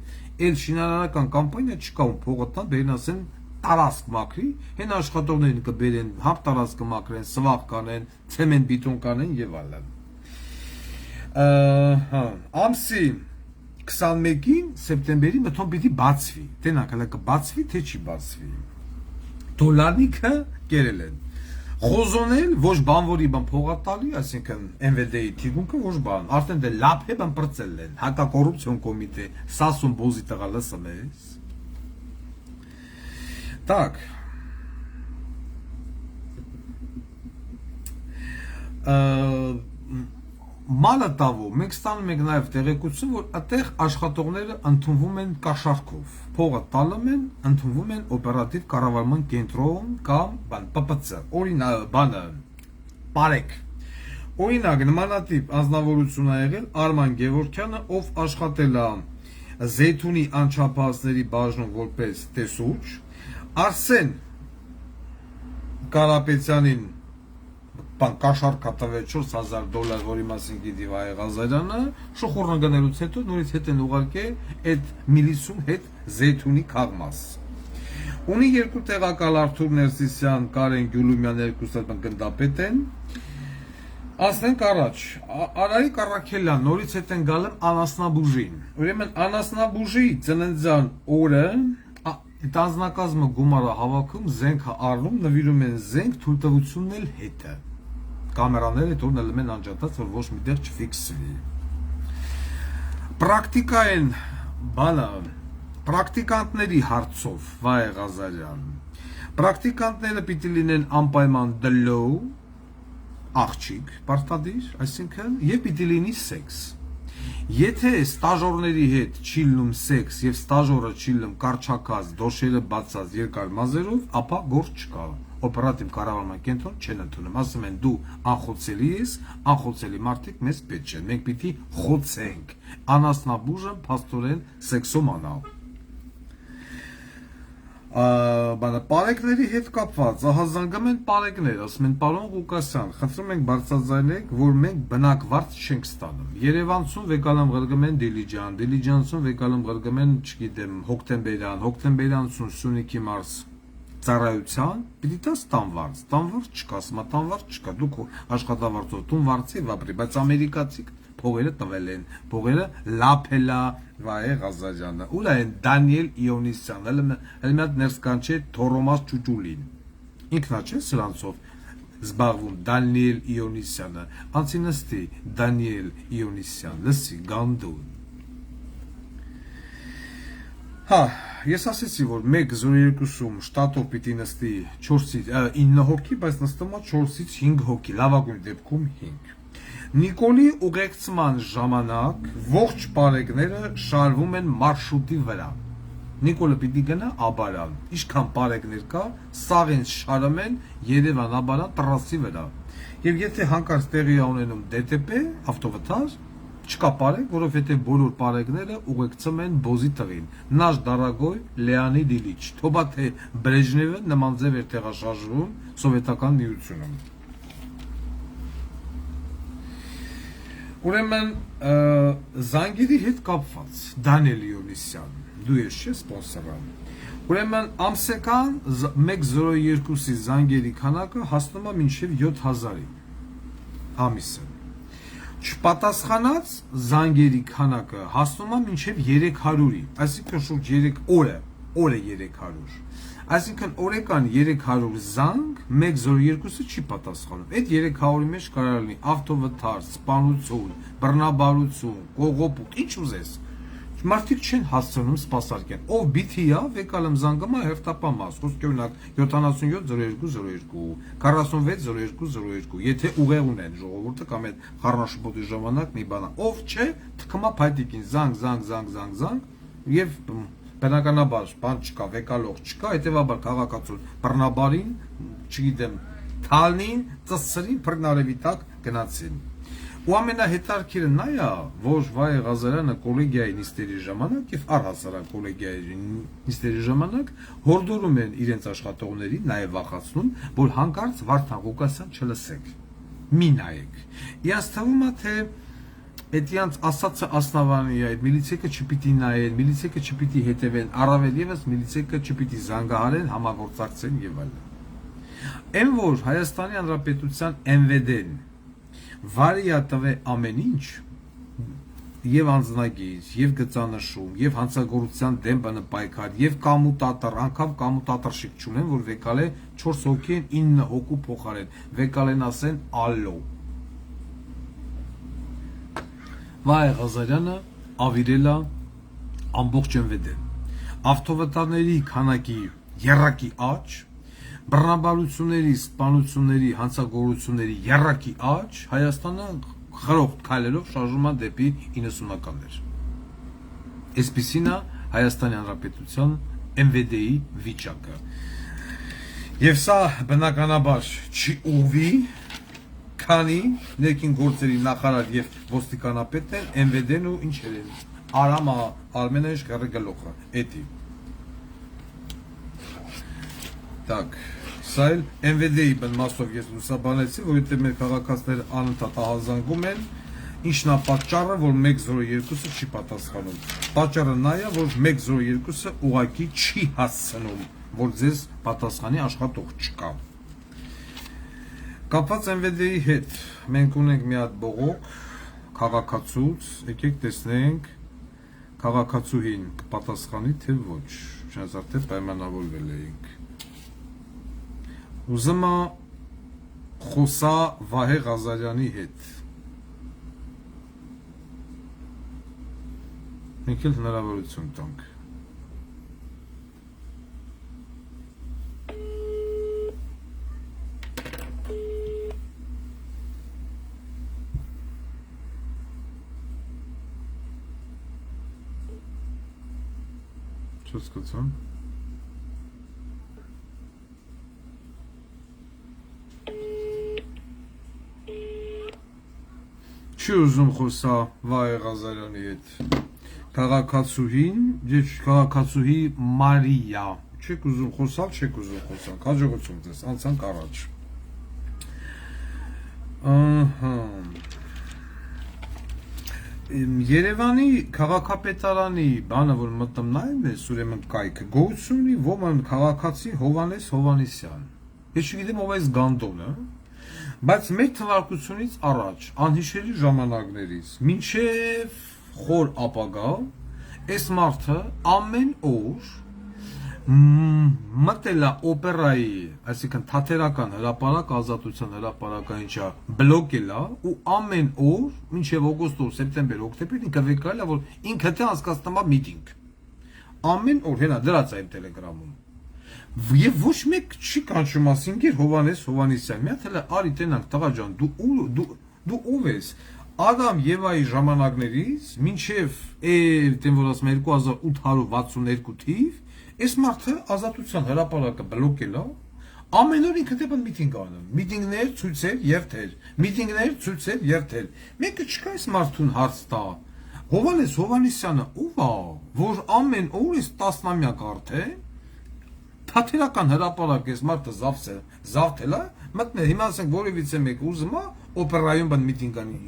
այլ շինարարական կամպանիա չկա, ու փողը տան բերեն ասեն տարածք մաքրի, հեն աշխատողներին կբերեն, հապ տարածքը մաքրեն, սվաղ կանեն, ցեմենտ բիտոն կանեն եւ այլն։ Ամսի 21-ին սեպտեմբերի մթոն պիտի բացվի։ Տենակ հələ կբացվի, թե չի բացվի։ Դոլարնիկը կերել են։ Խոզոնել ոչ բանվորի բան փողատալի, այսինքն MVD-ի թիգունքը ոչ բան, արդեն դե լափե բան բրծել են, հակակոռուպցիոն կոմիտե, Սասուն բոզի տղա լսում ես։ Так. Մալը տավո, մենք ստանում ենք նաև տեղեկություն, որ այդտեղ աշխատողները ընդունվում են կաշառքով, փողը տալում են, ընդունվում են օպերատիվ կառավարման կենտրոն կամ ՊՊՑ, օրինակ բանը, պարեկ։ Օրինակ նմանատիպ անձնավորություն ա եղել Արման Գևորգյանը, ով աշխատել է Զեյթունի անչափահասների բաժնում որպես տեսուչ, Արսեն Կարապետյանին կաշառք տվել $4000, որի մասին գիտի Վահե Ղազարյանը, շուխուրն գնելուց հետո նորից հետ են ուղարկել այդ միլիսուն հետ Զեյթունի քաղմաս։ Ունի երկու տեղակալ Արթուր Ներսիսյան, Կարեն Գյուլումյան, երկուսը գնդապետ են։ Ասենք առաջ, Արայիկ Առաքելյան, նորից հետ են գալում Անասնաբուժին։ Ուրեմն Անասնաբուժի ծննդյան օրը այդ անձնակազմը գումարը հավաքում, զենքը առնում, նվիրում են զենք, թույլտվությունն էլ հետը։ Կամերաները այդ օրն ելում են անջատած, որ ոչ մի տեղ չֆիքսվի։ Պրակտիկային բանը, պրակտիկանտների հարցով, Վահե Ղազարյան։ Պրակտիկանտները պիտի լինեն անպայման դլոw, աղջիկ, պարտադիր, այսինքն, եւ պիտի լինի սեքս։ Եթե ստաժորների հետ չի լինում սեքս եւ ստաժորը չի լինում կարճակած, դոշերը բացած երկար մազերով, ապա գործ չկա։ Օպերատիվ կառավարման կենտրոն չեն ընդունում։ Ասում են դու անխոցելի ես, անխոցելի մարդիկ մեզ պետք չեն։ Մենք պիտի խոցենք։ Անասնաբուժը փաստորեն սեքսոման է։ Բանը պարեկների հետ կապված, ահազանգում են պարեկներ, ասում են պարոն Ղուկասյան, խնդրում ենք բարձրաձայնեք, որ մենք բնակվարձ չենք ստանում։ Երևանցուն վեկալամ ղրգում են Դիլիջան, Դիլիջանցուն վեկալամ ղրգում են, չգիտեմ, Հոկտեմբերյան, Հոկտեմբերյանցուն Սյունիքի մարզ ծառայության, պիտի տա տանվարձ չկա, ասում է տանվարձ չկա, դուք աշխատավարձով տուն վարձի վապրի, բայց ամերիկացիք փողերը տվել են, փողերը լափելա Վահե Ղազարյանը, ուր են Դանիել Իոնիսյան, հələ մի հատ ներս կանչե Թորոմաս Ճուճուլին, ինքնա չէ սրանցով զբաղվում Դանիել Իոնիսյանը, անցի նստի Դանիել Իոնիսյան, լսի գանդուն։ Հա, ես ասեցի, որ 1-02-ում շտատով պիտի նստի 9 հոգի, բայց նստում է 4-ից 5 հոգի, լավագույն դեպքում 5։ Նիկոլի ուղեկցման ժամանակ ողջ պարեկները շարվում են մարշրուտի վրա։ Նիկոլը պիտի գնա Աբարան, ինչքան պարեկներ կա, սաղեն շարում են Երևան Աբարան տրասի վրա։ Եվ եթե հանկարծ տեղի ունենում DTP, ավտովթար, չկա պարեկ, որովհետև բոլոր պարեկները ուղեկցում են Բոզի տղին, Նաշ Դարագոյ, Լեոնիդ Իլիչ, թոբա թե Բրեժնևը նման ձև էր տեղաշարժվում Սովետական միությունում։ Ուրեմն զանգերի հետ կապված Դանիել Իոնիսյան, դու ես չէ սպոնսորը։ Ուրեմն ամսական 102-ի զանգերի քանակը հասնում է մինչև 7000-ի ամիսը։ Չպատասխանած զանգերի քանակը հասնում է մինչև 300-ի, այսինքն շուրջ 3 օրը 300։ Այսինքն օրեկան 300 զանգ 102-ը չի պատասխանում։ Այդ 300-ի մեջ կարող լինի ավտովթար, սպանություն, բռնաբարություն, կողոպուտ, ինչ ուզես։ Մարդիկ չեն հասցնում սպասարկեն։ Ով բիթիա վեկալեմ զանգամա հերթապամաս, խոսքի օրինակ 770202, 460202, եթե ուղեղ ունեն ժողովուրդը կամ այդ խառնաշփոթի ժամանակ մի բանա։ Ով չէ, թքմա փայտիկին զանգ եւ բնականաբար բան չկա, վեկալող չկա, հետեւաբար քաղաքացուն բռնաբարին, չգիտեմ, թալնին, ծծրին, բռնարևի տակ գնացին։ Ու ամենահետաքրքիրը նա է, որ Վայե Ղազարյանը կոլեգիայի նիստերի ժամանակ եւ առհասարակ կոլեգիայի նիստերի ժամանակ հորդորում են իրենց աշխատողներին, նաեւ վախացնում, որ հանկարծ Վարդան Ղուկասյան չլսեք։ Մի նայեք։ Իրանց թվում է թե Էդյանց ասածը ասնավանի է, միլիցիքը չպիտի նայեն, միլիցիքը չպիտի հետևեն, առավել եւս միլիցիքը չպիտի զանգահարեն, համագործակցեն եւ այլն։ Այն որ Հայաստանի Հանրապետության MVD-ն վարիա տվե ամեն ինչ եւ անձնագիր, եւ գծանշում, եւ հանցագործության դեմ բնապայքար, եւ կամուտատор, անգամ կամուտատորշիկ չունեն, որ վեկալ է 4 հոգի են 9 հոգու փոխարեն, վեկալ են ասեն ալո։ Վայե Ղազարյանը ավիրել է ամբողջ MVD-ն։ Ավտովթարների քանակի երակի աճ, բռնաբարությունների, սպանությունների, հանցագործությունների երակի աճ, Հայաստանը խրոխտ քայլերով շարժում է դեպի 90-ականներ։ Այսպիսին է Հայաստանի Հանրապետության MVD-ի վիճակը։ Եվ սա բնականաբար չի ուղղվի քանի ներքին գործերի նախարար եւ ոստիկանապետն են MVD-ն ու ինչեր են Արամ Արմենեշ գլոխը էդի Так սա էլ MVD-ի բնմասով ես լուսաբանեցի որովհետեւ մեր քաղաքացիները անընդհատ ահազանգում են ինչն է պատճառը որ 102-ը չի պատասխանում պատճառը նա է որ 102-ը ուղակի չի հասցնում որ ձեզ պատասխանի աշխատող չկա Կապված MVD-ի հետ մենք ունենք մի հատ բողոք քաղաքացուց, եկեք տեսնենք քաղաքացուհին կպատասխանի թե ոչ, չնայած արդեն պայմանավորվել էինք։ Ուզում եմ խոսա Վահե Ղազարյանի հետ։ Մենք էլ հնարավորություն տանք։ Čo skúcam? Չի ուզում խոսա Վահե Ղազարյանի հետ։ Քաղաքացուհին, քաղաքացուհի Մարիա։ Չեք ուզում խոսալ, չեք ուզում խոսալ։ Հաջողություն ձեզ, անցանք առաջ։ Ահա Երևանի քաղաքապետարանի բանը որ մտնում նայում ես ուրեմն կայքը գոյություն ունի ոմն քաղաքացի Հովանես Հովանեսյան ես չգիտեմ ով է Գանդոնը բայց մեր թվարկությունից առաջ անհիշելի ժամանակներից մինչև խոր ապագա այս մարդը ամեն օր մտելա օպերայի, այսինքն թատերական հրապարակ ազատության հրապարակայինչա բլոկելա ու ամեն օր մինչև օգոստոս, սեպտեմբեր, օկտեմբեր ինքը վեկալա որ ինքը թե անցկացնումա միտինգ։ Ամեն օր հենա դրած է Telegram-ում։ Եվ ոչ մեկ չի կանչում ասինքեր Հովանես Հովանեսյան։ Մի հատ էլ արի տենանք տղա ջան, դու ով ես։ Ադամ Եվայի ժամանակներից մինչև դեմ որ ասում 2862 թիվ Այս մարդը ազատության հրապարակը բլոկելա, ամեն օր ինքը դեպի միտինգ անում, միտինգներ, ցույցեր, երթեր, միտինգներ, ցույցեր, երթեր։ Մեկը չկա այս մարդուն հարց տա։ Հովանես Հովանեսյանը ով է, որ ամեն օր այս տասնամյակ արդեն թատերական հրապարակ այս մարդը զավթելա, մտնել, հիմա ասենք որևիցե մեկը ուզում է օպերայում բան միտինգ անի։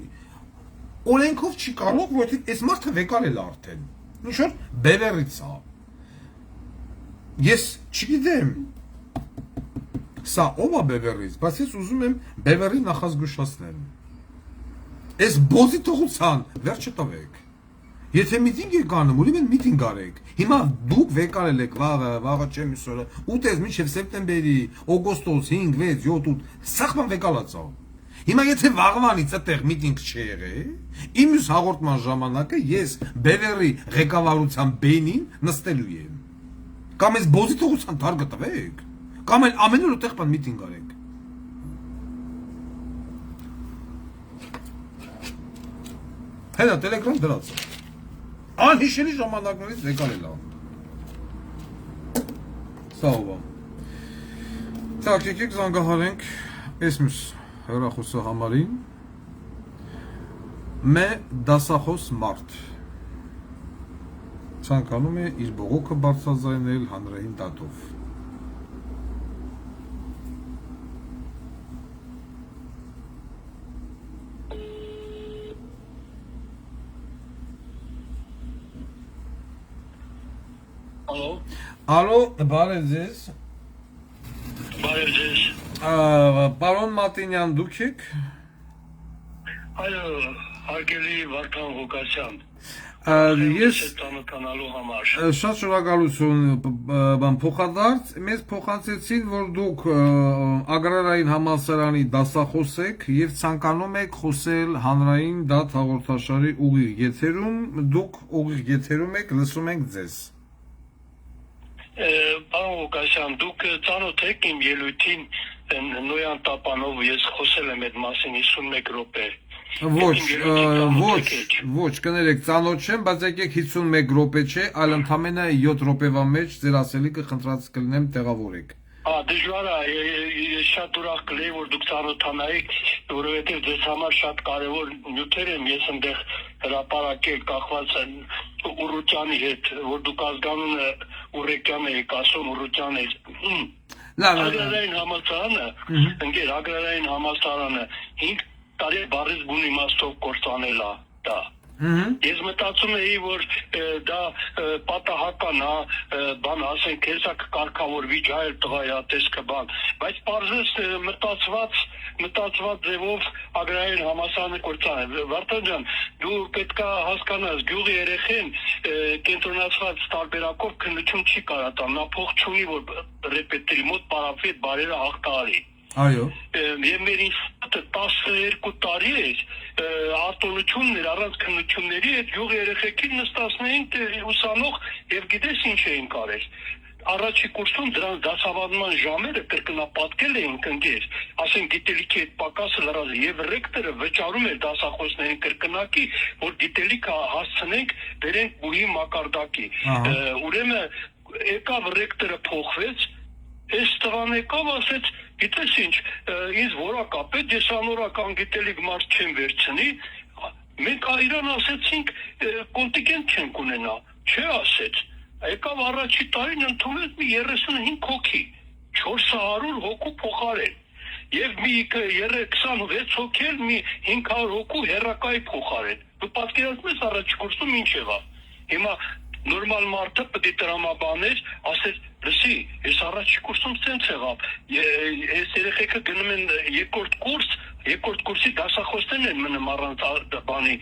Օրենքով չի կարող, որովհետև այս մարդը վեկալել է արդեն։ Ինչ որ բևեռից է։ Ես չգիտեմ սա ով է բևեռից, բայց ես ուզում եմ բևեռի նախազգուշացնել։ Այս բոզի թողուցան վերջը տվեք։ Եթե միտինգ եք անում, ուրեմն միտինգ արեք։ Հիմա դուք վեկարել եք վաղը չեմ իսօրը, ուտես մինչև սեպտեմբերի, օգոստոս 5, 6, 7, 8, սախման վեկալացա։ Հիմա եթե վաղվանից այդտեղ միտինգ չեղե, իմ յուս հաղորդման ժամանակը ես Բևերի ղեկավարության բենին նստելու եմ։ Կամ այս բոզի թողության թարգը տվեք, կամ էլ ամեն օր այդտեղ բան միտինգ արեք։ Հետո Telegram դրած։ Անհիշելի ժամանակներից վեկարել ա։ Սա ով ա։ Так, եկեք զանգահարենք այս մյուս հեռախոսը համարին։ Մե դասախոս մարդ։ Ցանկանում է իր բողոքը բարձրաձայնել հանրային դատով։ Ալո, բարև ձեզ։ Բարև ձեզ։ Պարոն Մատինյան, դուք եք։ Այո, հարգելի Վարդան Ղուկասյան։ Ես ծանոթանալու համար։ շատ շնորհակալություն, բան փոխադարձ, մեզ փոխանցեցին, որ դուք Ագրարային համալսարանի դասախոս եք եւ ցանկանում եք խոսել հանրային դատ հաղորդաշարի ուղիղ եթերում, դուք ուղիղ եթերում եք, լսում ենք ձեզ։ Պարոն Ղուկասյան, դուք ծանոթ եք իմ ելույթին Նոյան Տապանով, ես խոսել եմ այդ մասին 51 րոպե։ Ոչ, կներեք, ծանոթ չեմ, բայց եկեք 51 րոպե չէ, այլ ընդամենը 7 րոպեվա մեջ ձեր ասելիքը խնդրած կլինեմ տեղավորեք։ Դժվար է, ես շատ ուրախ կլեի, որ դուք ծանոթանայիք, որովհետև ձեզ համար շատ կարևոր նյութեր եմ ես այնտեղ հրապարակել կախված Ուռուկյանի հետ, որ դուք ազգանունը Ուռեկյան եք ասում, Ուռուկյան եք։ Ագրարային համալսարանը, ընկեր, Ագրարային համալսարանը 5 տարի բառից բուն իմաստով կործանել է դա։ Ես մտածում էի, որ դա պատահական է, բան ասենք, հեսա կկարգավորվի ջայել տղայա տեսքը բան, բայց պարզես մտածված ձևով Ագրարային համալսարանը կործանել։ Վարդան ջան, դու պետք է հասկանաս, գյուղի երեխեն կենտրոնացված տարբերակով քննություն չի կարա տալ, նա փող չունի, որ ռեպետերի մոտ պարապվի բարերը հաղթարի։ Այո։ Եվ մեր ինստիտուտը 12 տարի էր արտոնություններ, առանց քննությունների այդ յուղ երեխեքին նստացնեինք ուսանող եւ գիտես ինչ էին կարել։ Առաջի կուրսում դրանց դասավանդման ժամերը կրկնապատկել էին ընկեր, ասենք գիտելիքի այդ պակասը լրացել եւ ռեկտորը վճարում էր դասախոսներին կրկնակի, որ գիտելիքը հասցնենք բերենք բուհի մակարդակի։ Ուրեմն եկավ ռեկտորը փոխվեց, այս տղան եկավ ասեց գիտես ինչ, ինձ որակապետ, ես անորական գիտելիք մարդ չեմ վերցնի, մենք իրան ասեցինք կոնտինգենտ չենք ունենա, չէ ասեց, եկավ առաջի տարին ընդունեց մի 35 հոգի, 400 հոգու փոխարեն, և մի 26 հոգի էլ մի 500 հոգու հեռակայի փոխարեն, դու պատկերացնում ես առաջի կուրսում ինչ եղավ, հիմա նորմալ մարդը պետք է տրամաբաներ, ասել, լսի, ես առաջի կուրսում սենց եղավ, ես երեխեքը գնում են երկրորդ կուրսի դասախոսներն են մնում առանց բանի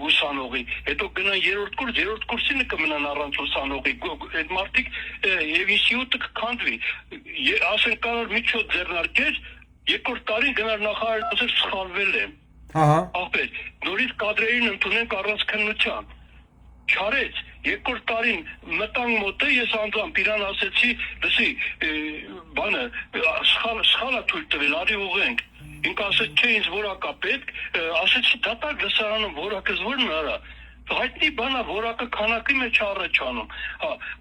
ուսանողի, հետո գնան երրորդ կուրսինը կմնան առանց ուսանողի, այդ մարդիկ և ինստիտուտը կքանդվի, ասեն կարող միջոց ձեռնարկեր, երկրորդ տարին գնար նախարար ասել սխալվել եմ, աղբեր, նորից կադրերին ընդունենք առանց քննության, չարեց, երկրորդ տարին մտանք մոտը, ես անձամբ իրան ասեցի, լսի, բանը, սխալա թույլ տվել, արի ուղենք, ինք ասեց, չէ, ինձ որակա պետք, ասեցի, դատակ լսարանում որակս որն արա, հայտնի բանա, որակը քանակի մեջ առաջանում,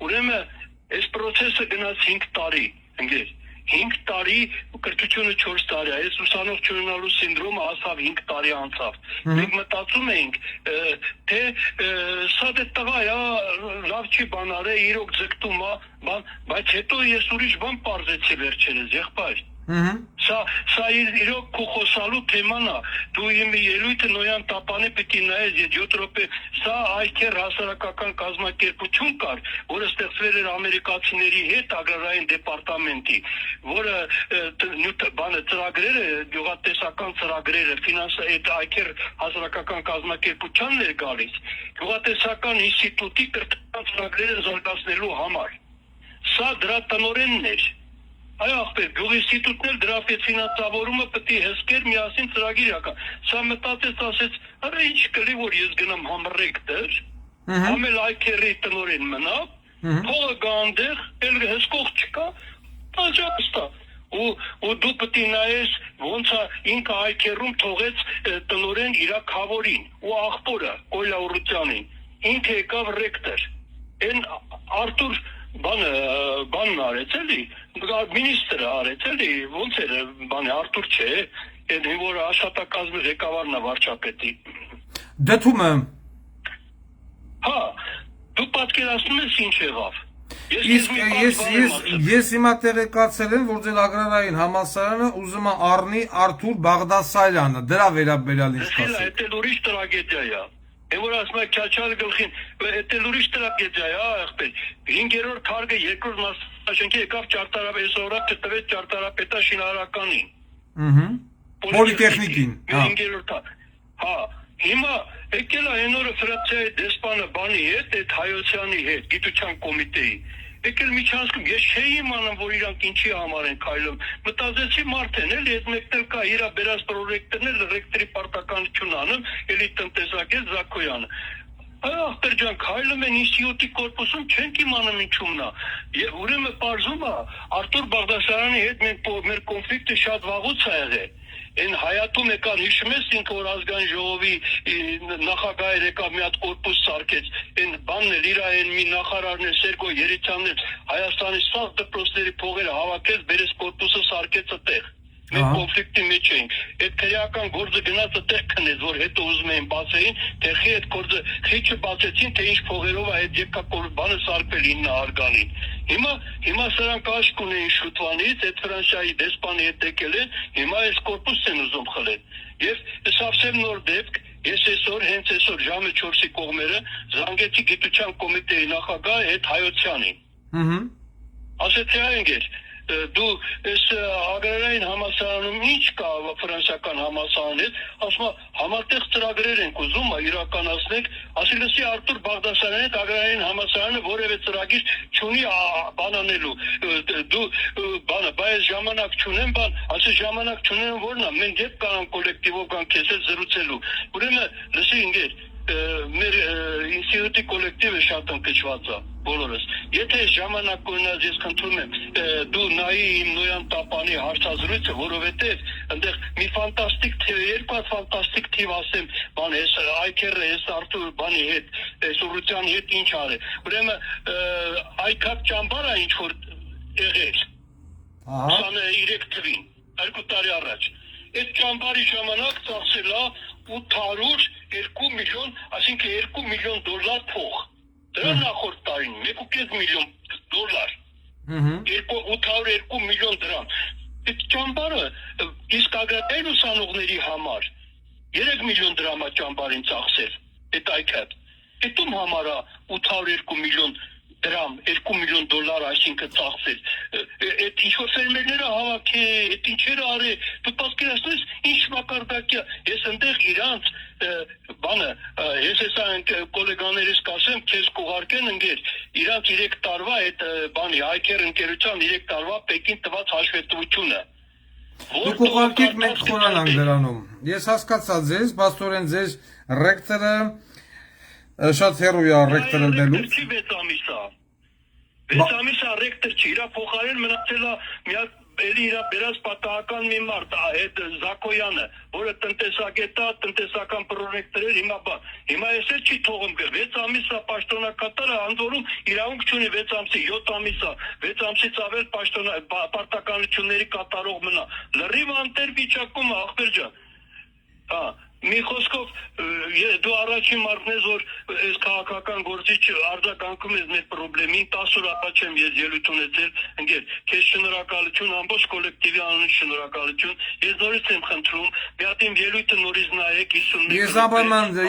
ուրեմն, այս պրոցեսը գնաց 5 տարի, ընկեր, 5 տարի, կրթությունը 4 տարի, այս ուսանող չունենալու սինդրոմը ասավ 5 տարի անցավ, մենք մտածում էինք, թե սա դե տղա է, լավ չի բան արել, իրոք ձգտում է, բայց հետո ես ուրիշ բան պարզեցի վերջերս, եղբայր, Սա իրոք քո խոսալու թեման է։ Դու իմ ելույթը նոյան տապանի պիտի նայես 7 րոպե։ Սա այքեր հասարակական կազմակերպություն կար, որը ստեղծվել էր ամերիկացիների հետ ագրարային դեպարտամենտի, որը ծրագրերը, գյուղատնտեսական ծրագրերը, այդ այքեր հասարակական կազմակերպությանն էր գալիս, գյուղատնտեսական ինստիտուտի կրթական ծրագրերը զարգացնելու համար։ Սա դրա տնօրենն էր։ Այ ախպեր, գյուղինստիտուտներ դրա ֆինանսավորումը պետք է հսկեր միասին ծրագիր ակա։ Սա մտածեց, ասեց, արա ինչ կլի, որ ես գնամ համռեկտր, ամել այքերի տնօրեն մնա, փողը գա այնտեղ, էլ հսկող չկա, բաժապստա։ Ու դու պետք է նայես, ոնց է ինքը այքերում թողեց տնօրեն իր քավորին ու աղբորը Կոլյա Ուռուցյանին։ Ինքը եկավ ռեկտոր։ Այն Արտուր բանն արեց էլի, մինիստրը արեց էլի, ոնց էր բանը Արտուր չէ, այն որ աշխատակազմի ղեկավարն է վարչապետի։ Դդումը։ Հա, դու պատկերացնում ես ինչ եղավ։ Ես հիմա տեղեկացել եմ, որ ձեր ագրարային համալսարանը ուզում է առնի Արթուր Բաղդասարյանը, դրա վերաբերյալ ինչ կասեք։ Դա ուրիշ տրագեդիա է։ Որ ասում է քաչալ գլխին, դա ուրիշ տրագեդիա է, ախպեր։ 5-րդ հարգը երկրորդ մասնաշենքի եկավ ճարտարապետ, սովորաբար տվեց ճարտարապետա շինարարականին։ Պոլիտեխնիկին։ 5-րդ հա, հիմա եկել է այն օրը Ֆրանսիայի դեսպանը բանի հետ, այդ Հայոցյանի հետ, գիտության կոմիտեի։ Եկել միջանցքում, ես չէի իմանում, որ իրանք ինչի համար են քայլում։ Մտածեցի մարդ են, էլի այդ մեկն էլ կա իր բերած պրոյեկտներ ռեկտորի պարտականություն անում, էլի տնտեսագետ Զաքոյանը։ Այ ախպեր ջան, քայլում են ինստիտուտի կորպուսում, չենք իմանում ինչումն է։ Եվ ուրեմն պարզում է Արտուր Բաղդասարյանի հետ մեր կոնֆլիկտը շատ վաղուց է եղել։ Այն հայատում եկան հիշում ես ինքը որ ազգային ժողովի նախագահը եկավ մի հատ կորպուս սարքեց այն բանն էլ իր այն մի նախարարն էր Սերգո Երիցյանն էր Հայաստանի սաղ դպրոցների փողերը հավաքեց բերես կորպուսը սարքեց այդտեղ մենք կոնֆլիկտի մեջ էինք այդ քրեական գործը գնաց այդտեղ քնեց որ հետո ուզում էին բացեին տեղի այդ գործը քիչը բացեցին թե ինչ փողերով է այդ եկա բանը սարքվել 9 արգանին Հիմա սրանք աշկ ունեին շուտվանից, այդ Ֆրանսիայի դեսպանի հետ եկել են, հիմա այս կորպուսն են ուզում խլել։ Եվ սավսեմ նոր դեպք, ես այսօր, հենց այսօր ժամը 4-ի կողմերը զանգեցի գիտության կոմիտեի նախագահ հետ Հայոցյանին։ Ասեցի այնգեր, դու այս ագրարային համալսարանում ինչ կա ֆրանսիական համալսարանի հետ, ասում է համատեղ ծրագրեր ենք ուզում իրականացնենք, ասի լսի Արտուր Բաղդասարյանի հետ ագրարային համալսարանը որևէ ծրագիր չունի բանանելու, դու բանը, բայց ժամանակ չունեմ, ասի ժամանակ չունեմ որն է, մենք հետ կանանք կոլեկտիվով կան քեզ հետ զրուցելու, ուրեմն լսի ինգեր մեր ինստիտուտի կոլեկտիվը շատ ընկճված է բոլորս եթե ժամանակ ունենաս ես խնդրում եմ դու նայի իմ նոյան տապանի հարցազրույցը որովհետև այնտեղ մի ֆանտաստիկ թիվ երկու հատ ֆանտաստիկ թիվ ասեմ բան էս այքերը էս Արտուր բանի հետ էս Ուռուցյանի հետ ինչ արել ուրեմն այքապ ճամբարա ինչ որ եղել 23 թվին 2 տարի առաջ այդ ճամբարի ժամանակ ծախսել է 802 միլիոն, այսինքն $2 միլիոն փող։ Դրա նախորդ տարին $1.5 միլիոն, 802 միլիոն դրամ։ Այդ ճամբարը իսկ ագրարային ուսանողների համար 3 միլիոն դրամ է ճամբարին ծախսել։ Այդ այքը։ Այդում համար է 802 միլիոն դրամ, $2 միլիոն այսինքն ծախսել։ Այդ ինչ-որ ֆերմերները հավաքի, այդ ինչերը արի, դու պատկերացնում ես ինչ մակարդակի է։ Ես այնտեղ իրանց բանը, ես հեսա կոլեգաներիս կասեմ, քեզ կուղարկեն ընկեր, իրանց 3 տարվա այդ բանի, հայքեր ընկերության 3 տարվա Պեկին տված հաշվետվությունը։ Դուք ուղարկեք մենք խորանանք դրանում։ Ես հասկացա ձեզ, բաստորեն ձեզ ռեկտորը շատ հեռու է ռեկտորը դելուց։ 6 ամիս է։ 6 ամիս է ռեկտոր չի, իրա փոխարեն մնացել է մի հատ էլի իրա բերած պատահական մի մարդ, այդ Զաքոյանը, որը տնտեսագետ է, տնտեսական պրոյեկտներ հիմա ես էլ չի թողում գր 6 ամիս է պաշտոնակատարը անձորում իրավունք չունի 6 ամսի 7 ամիս է 6 ամսից ավել պարտականությունների կատարող մնա լրիվ անտեր վիճակում ախպեր ջան մի խոսքով դու առաջին մարդն ես, որ այս քաղաքական գործիչ արձագանքում ես մեր խնդրին, 10 օր առաջ եմ ես ելույթ ունեցել, ընկեր, քեզ շնորհակալություն, ամբողջ կոլեկտիվի անունից շնորհակալություն, ես նորից եմ խնդրում, մի հատ իմ ելույթը նորից նայեք 51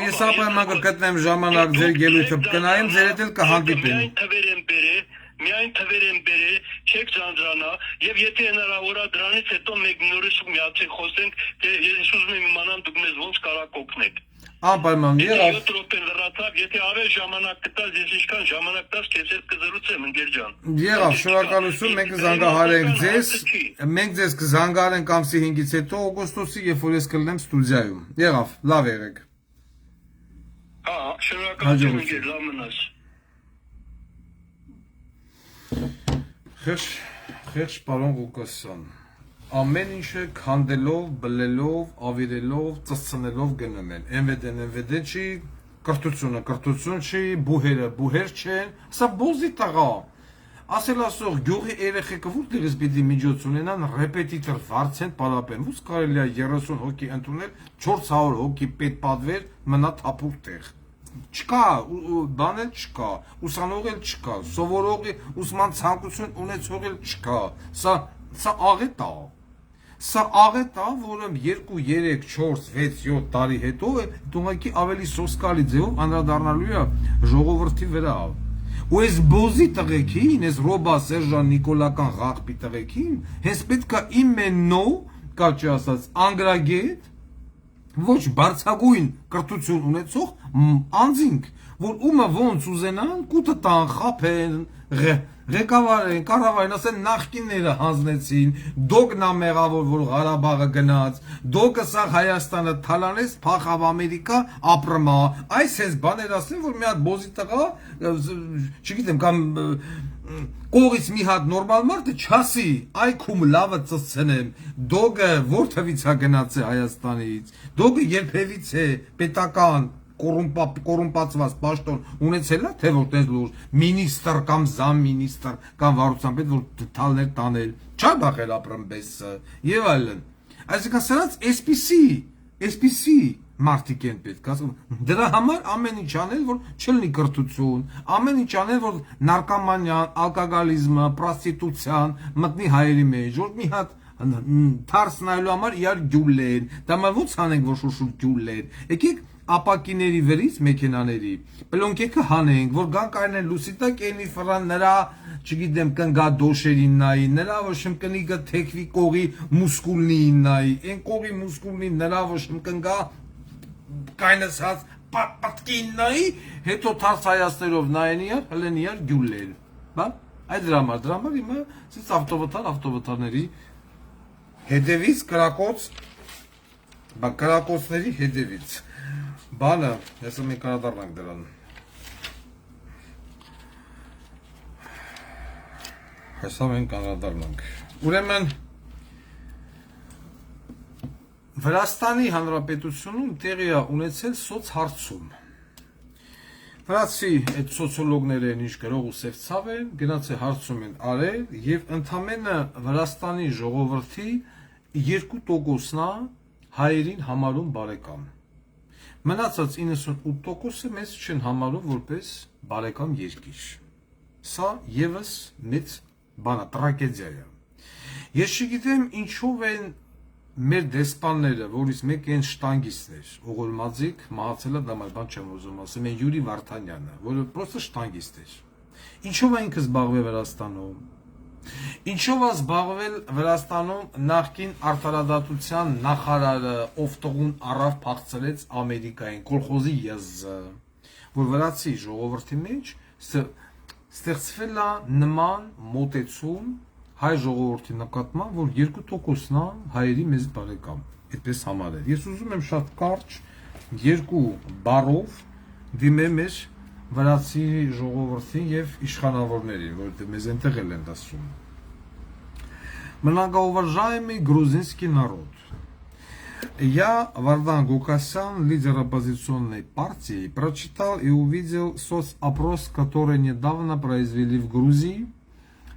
Ես ապայման կգտնեմ ժամանակ ձեր ելույթը կնայեմ, ձեր հետ էլ կհանդիպեմ։ Միայն թվեր են բերել, չեք ձանձրանա, եւ եթե հնարավոր է դրանից հետո մենք նորից միացենք խոսենք, թե ես ուզում եմ իմանամ դուք մեզ ոնց կարաք օգնեք։ Անպայման եղավ։ 7 րոպե լրացավ, եթե ավել ժամանակ կտաս, ես ինչքան ժամանակ տաս, քեզ հետ կզրուցեմ, ընկեր ջան։ Եղավ, շնորհակալություն, մենք կզանգահարենք ձեզ, մենք ձեզ կզանգահարենք ամսի 5-ից հետո օգոստոսի, երբ որ ես կլինեմ ստուդիայում։ Եղավ, լավ եղեք։ Հա, շնորհակալություն, ընկեր, լավ մնաս։ Խեղճ պարոն Ղուկասյան, ամեն ինչը քանդելով, բլելով, ավիրելով, ծծցնելով գնում են։ NVD չի, կրթություն չի, բուհերը բուհեր չեն, սա բոզի տղա։ Ասել ասող գյուղի երեխեքը որտեղից պիտի միջոց ունենան ռեպետիտոր վարձեն պարապեն, ո՞ց կարելի է 30 հոգի ընդունել, 400 հոգի պետ պատվեր մնա թափուր տեղ։ Չկա, բան էլ չկա, ուսանող էլ չկա, սովորող ուսման ցանկություն ունեցող էլ չկա, սա աղետ է, որը 2, 3, 4, 6, 7 տարի հետո ուղղակի ավելի սոսկալի ձևով անդրադառնալու է ժողովրդի վրա։ Ու այս բոզի տղեկին, այս ռոբա Սերժան Նիկոլական ղաղբի տղեկին, հենց պետք է իմեննո, կարճ ասած, անգրագետ, ոչ բարձրագույն կրթություն ունեցող անձինք, որ ումը ոնց ուզենան, կուտը տան, խափեն, ղեկավարեն, կառավարեն, ասեն նախկինները հանձնեցին, դոկն է մեղավոր, որ Ղարաբաղը գնաց, դոկը սա Հայաստանը թալանեց, փախավ Ամերիկա, ապրմա, այս հենց բաներ ասեն, որ մի հատ բոզի տղա, չգիտեմ, կամ կողից մի հատ նորմալ մարդը չասի, այքում լավը ծծցնեմ, դոգը որթվից է գնացել Հայաստանից, դոգը երբևից է պետական կոռումպացված պաշտոն ունեցել է, թե որ տես լուր մինիստր կամ զամմինիստր կամ վարության պետ, որ թալներ տանել, չա բախել ապրմբեսը եւ այլն։ Այսինքն սրանց այսպիսի մարդիկ են պետք, ասում, դրա համար ամեն ինչ անել, որ չլինի կրթություն, ամեն ինչ անել, որ նարկոմանիան, ալկոգոլիզմը, պրոստիտուցիան մտնի հայերի մեջ, որ մի հատ թարս նայելու համար իրար գյուլեն, դա ոնց անենք, որ շուշուտ գյուլեն, եկեք ապակիների վրից մեքենաների, պլոնկեքը հանենք, որ գան կայնեն լուսիտա կենի ֆրան նրա, չգիտեմ, կնգա դոշերին նայի, նրա վշմ կնիգը թեքվի կողի մուսկուլնին նայի, են կողի մուսկուլնին նրա վշմ կնգա կայնսած պատկին նայի, հետո թարս հայացներով նայեն իրար, հլեն իրար գյուլեն, բա, այդ դրա համար իմը սից ավտովթարների հետևից կրակոցների հետևից բանը, հեսը մենք կանադառնանք դրան։ Հեսա մենք կանադառնանք։ Ուրեմն, Վրաստանի Հանրապետությունում տեղի է ունեցել սոցհարցում։ Վրացի այդ սոցիոլոգները ինչ գրող ու սև ցավ են, գնացել հարցում են արել եւ ընդամենը Վրաստանի ժողովրդի 2%-ն է հայերին համարում բարեկամ։ Մնացած 98%-ը մեզ չեն համարում որպես բարեկամ երկիր։ Սա եւս մեծ բան է, տրագեդիա է։ Ես չգիտեմ ինչով են մեր դեսպանները, որից մեկը են շտանգիստներ, Օղորմաձիկ մահացել է, դա բան չեմ ուզում ասեմ, են Յուրի Վարդանյանը, որը պրոստը շտանգիստ էր։ Ինչով է ինքը զբաղվել Վրաստանում։ Ինչով է զբաղվել Վրաստանում նախկին արդարադատության նախարարը, ով տղուն առավ փախցրեց Ամերիկային, կոլխոզի ԵԶ, որ վրացի ժողովրդի մեջ ստեղծվել է նման մոտեցում հայ ժողովրդի նկատմամբ, որ 2%-ն է հայերի մեծ բարեկամ, այդպես համարել։ Ես ուզում եմ շատ կարճ 2 բառով դիմեմ մեր վրացի ժողովրդին եւ իշխանավորներին, որովհետեւ մեզ այնտեղ են դասում։ Многоуважаемый грузинский народ, я, Вардан Гукасян, лидер оппозиционной партии, прочитал и увидел соцопрос, который недавно произвели в Грузии,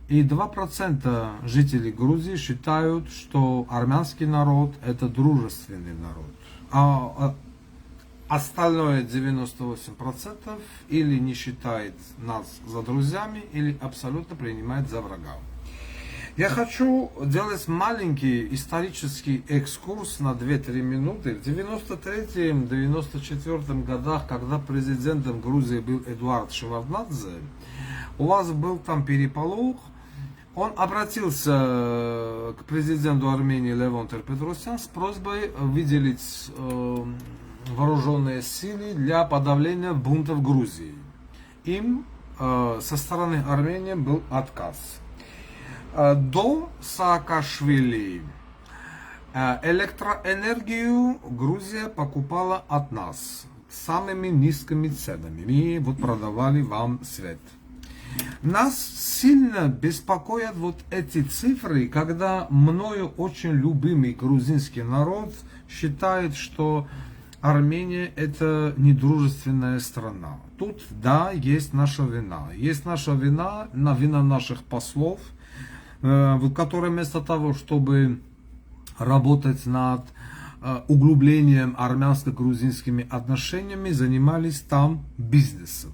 и 2% жителей Грузии считают, что армянский народ это дружественный народ. остальное 98% или не считает нас за друзьями, или абсолютно принимает за врага. Я хочу делать маленький исторический экскурс на 2-3 минуты. В 93-94 годах, когда президентом Грузии был Эдуард Шеварднадзе, у вас был там переполох. Он обратился к президенту Армении Левон Тер-Петросян с просьбой выделить вооруженные силы для подавления бунта в Грузии. Им со стороны Армении был отказ. До Саакашвили электроэнергию Грузия покупала от нас самыми низкими ценами. Мы вот продавали вам свет. Нас сильно беспокоят вот эти цифры, когда мною очень любимый грузинский народ считает, что Армения это недружественная страна. Тут, да, есть наша вина. Есть наша вина, вина наших послов, которые вместо того, чтобы работать над углублением армянско-грузинскими отношениями, занимались там бизнесом.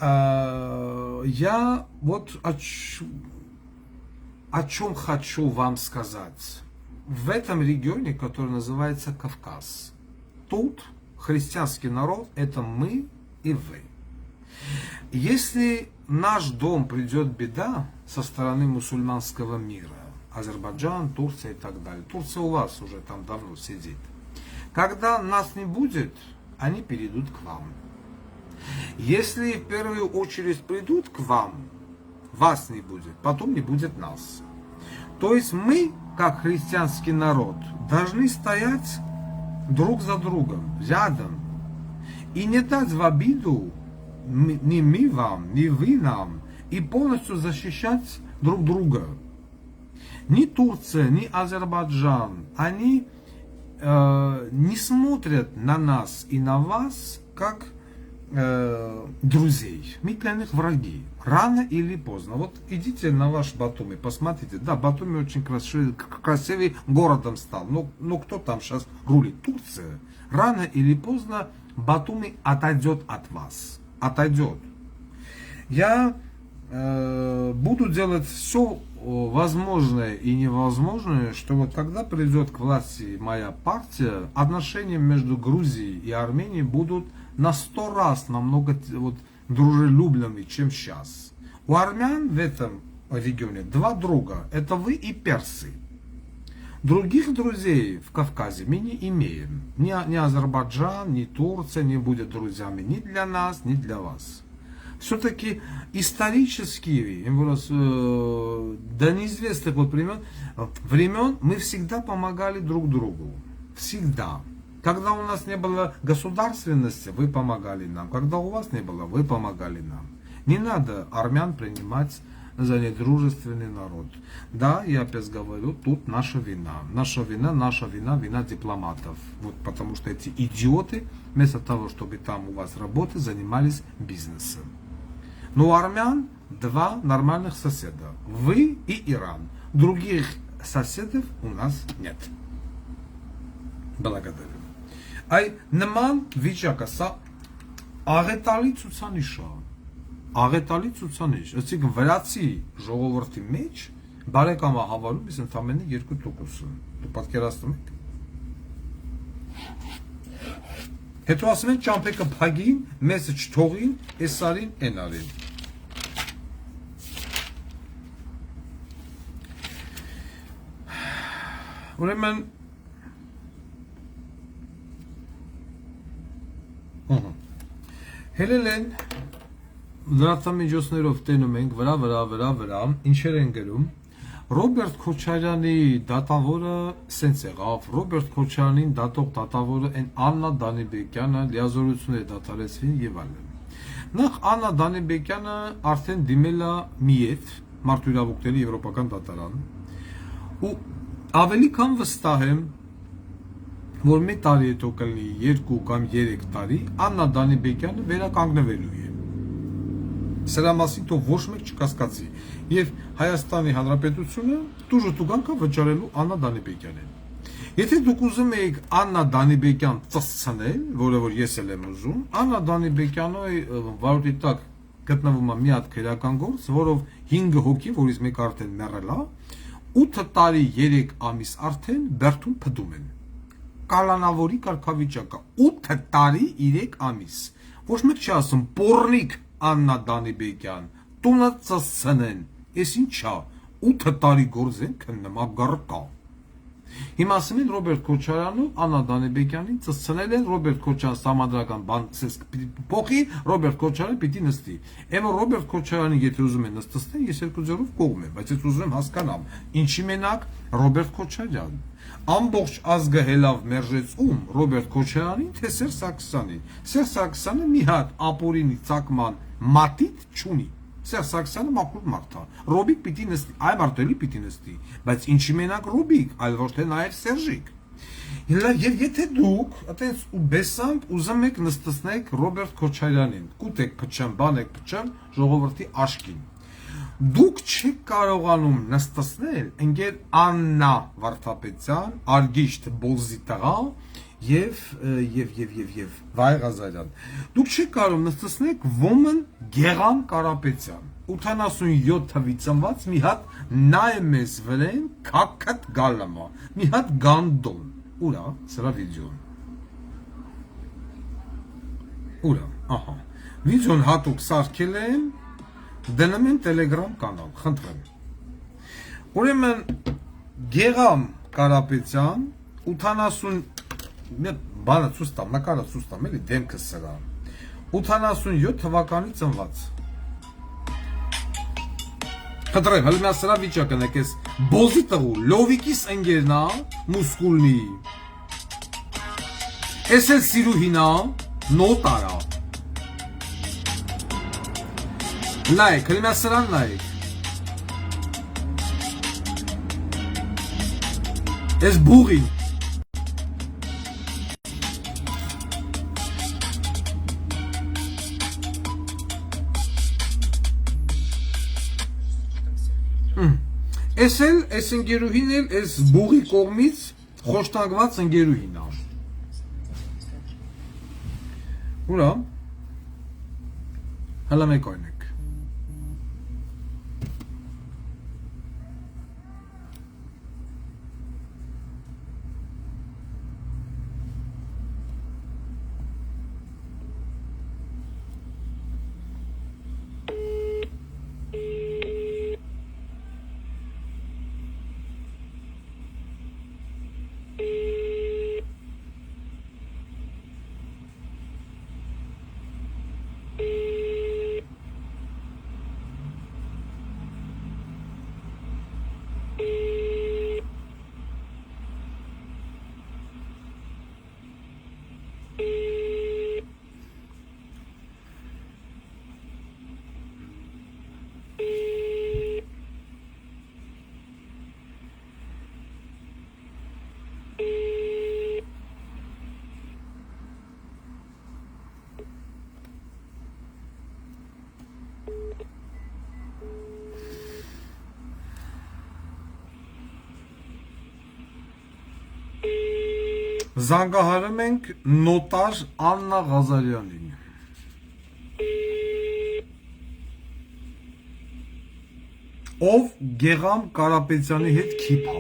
Я вот о чем хочу вам сказать. В этом регионе, который называется Кавказ, тут христианский народ это мы и вы. Если в наш дом придет беда со стороны мусульманского мира, Азербайджан, Турция и так далее, Турция у вас уже там давно сидит, когда нас не будет, они перейдут к вам. Если в первую очередь придут к вам, вас не будет, потом не будет нас. То есть мы, как христианский народ, должны стоять друг за другом, рядом, и не дать в обиду ни мы вам, ни вы нам, и полностью защищать друг друга. Ни Турция, ни Азербайджан, они не смотрят на нас и на вас как друзей. Мы для них враги. Рано или поздно. Вот идите на ваш Батуми, посмотрите. Да, Батуми очень красивый городом стал. Но кто там сейчас рулит? Турция. Рано или поздно Батуми отойдет от вас. Отойдет. Я буду делать все возможное и невозможное, чтобы когда придет к власти моя партия, отношения между Грузией и Арменией будут на 100 раз намного дружелюбными, чем сейчас. У армян в этом регионе два друга, это вы и персы. Других друзей в Кавказе мы не имеем. Ни Азербайджан, ни Турция не будет друзьями ни для нас, ни для вас. Все-таки исторически, до неизвестных времен мы всегда помогали друг другу. Всегда. Когда у нас не было государственности, вы помогали нам. Когда у вас не было, вы помогали нам. Не надо армян принимать за недружественный народ. Да, я опять говорю, тут наша вина. Наша вина, вина дипломатов. Вот потому что эти идиоты, вместо того, чтобы там у вас работать, занимались бизнесом. Но у армян два нормальных соседа. Вы и Иран. Других соседов у нас нет. Благодарю. Այ նման վիճակը սա աղետալի ցուցանիշ է, աղետալի ցուցանիշ, այսինքն վրացի ժողովրդի մեջ բարեկամը հավալում ես ընդամենը 2%-ը, դու պատկերացնում եք։ Հետո ասում են ճամփեկը փագին, մեզը չթողին, այս սարին են արին։ Ուրեմն Հելելեն լրատվամիջոցներով տենում ենք վրա, ինչեր են գրում, Ռոբերտ Քոչարյանի դատավորը սենց եղավ, Ռոբերտ Քոչարյանին դատող դատավորը են Աննա Դանիբեկյանը լիազորություններ դատարեցվին եւ այլն։ Նախ Աննա Դանիբեկյանը արդեն դիմել է Միետ, Մարդու իրավունքների եվրոպական դատարան, ու ավելի քան վստահ եմ, որ մի տարի հետո կլինի 2 կամ 3 տարի Աննա Դանիբեկյանը վերականգնվելու է։ Սրա մասին թող ոչ մեկ չկասկածի։ Եվ Հայաստանի Հանրապետությունը դուժ տուգանքա վճարելու Աննա Դանիբեկյանին։ Եթե դուք ուզում եք Աննա Դանիբեկյան ծծցնել, որը որ ես էլ եմ ուզում, Աննա Դանիբեկյանի վարորդի տակ գտնվում է մի հատ քրեական գործ, որով 5 հոգի, որից մեկը արդեն մեռել է, 8 տարի 3 ամիս արդեն բերդում փդում են։ Կալանավորի կարգավիճակը 8 տարի 3 ամիս։ Ոչ մեկ չի ասում պոռնիկ Աննա Դանիբեկյան, տունը ծծցնեն, ես ինչա, 8 տարի գործ են քննում, ագառկա։ Հիմա ասում են Ռոբերտ Քոչարյանը Աննա Դանիբեկյանին ծծցնել են, Ռոբերտ Քոչարյան համադրական բան փոխի, Ռոբերտ Քոչարյանը պիտի նստի։ Էմո Ռոբերտ Քոչարյանին եթե ուզում են նստեցնել, ես երկու ձեռով կողմ եմ, բայց ես ուզում եմ հասկանամ, ինչի մենակ Ռոբերտ Քոչարյան։ Ամբողջ ազգը հելավ մերժեց ում Ռոբերտ Քոչարյանին, թե Սերժ Սարգսյանին։ Սերժ Սարգսյանը մի հատ ապորինի ցակման մատիտ չունի։ Սերժ Սարգսյանը մաքուր մարդ է։ Ռոբիկ պիտի նստի, այ մարդելի պիտի նստի, բայց ինչի մենակ Ռոբիկ, այլ ոչ թե նաև Սերժիկ։ Եվ եթե դուք այտենց ու բեսանք ուզում եք նստեցնեք Ռոբերտ Քոչարյանին, կուտեք փչեմ, բանեք փչեմ ժողովրդի աշկին։ Դուք չեք կարողանում նստեցնել ընկեր Աննա Վարդապետյան, Արգիշտ Բոլզիտաղա եւ Վայ Ղազարյան։ Դուք չեք կարող նստեցնել Ոմն Գեղամ Կարապետյան 87 թվից ծնված մի հատ նայմես վրեն քակքտ գալամա մի հատ գանդոն ուրա սրա վիդեոն ուրա ահա վիդեոն հատուկ սարքել եմ դնում եմ Telegram կանալ խնդրեմ ուրեմն Գեղամ Կարապետյան 80 բանը ցույց տամ, նկարը ցույց տամ, էլի դեմքը սրա 87 թվականի ծնված Խնդրեմ, հələ մի սրա վիճակը նկես բոզի տղու, լովիկիս ընկերն է, մուսկուլնի Էս էլ սիրուհին է, նոտար է Նայեք, հələ մի սրան նայեք Էս բուղին Էս էլ, էս ընկերուհին էլ, էս բուղի կողմից խոշտանգված ընկերուհին է Ուրա, հələ մեկ օրինեք Զանգահարում ենք նոտար Աննա Ղազարյանին Ով Գեղամ Կարապետյանի հետ քիփ է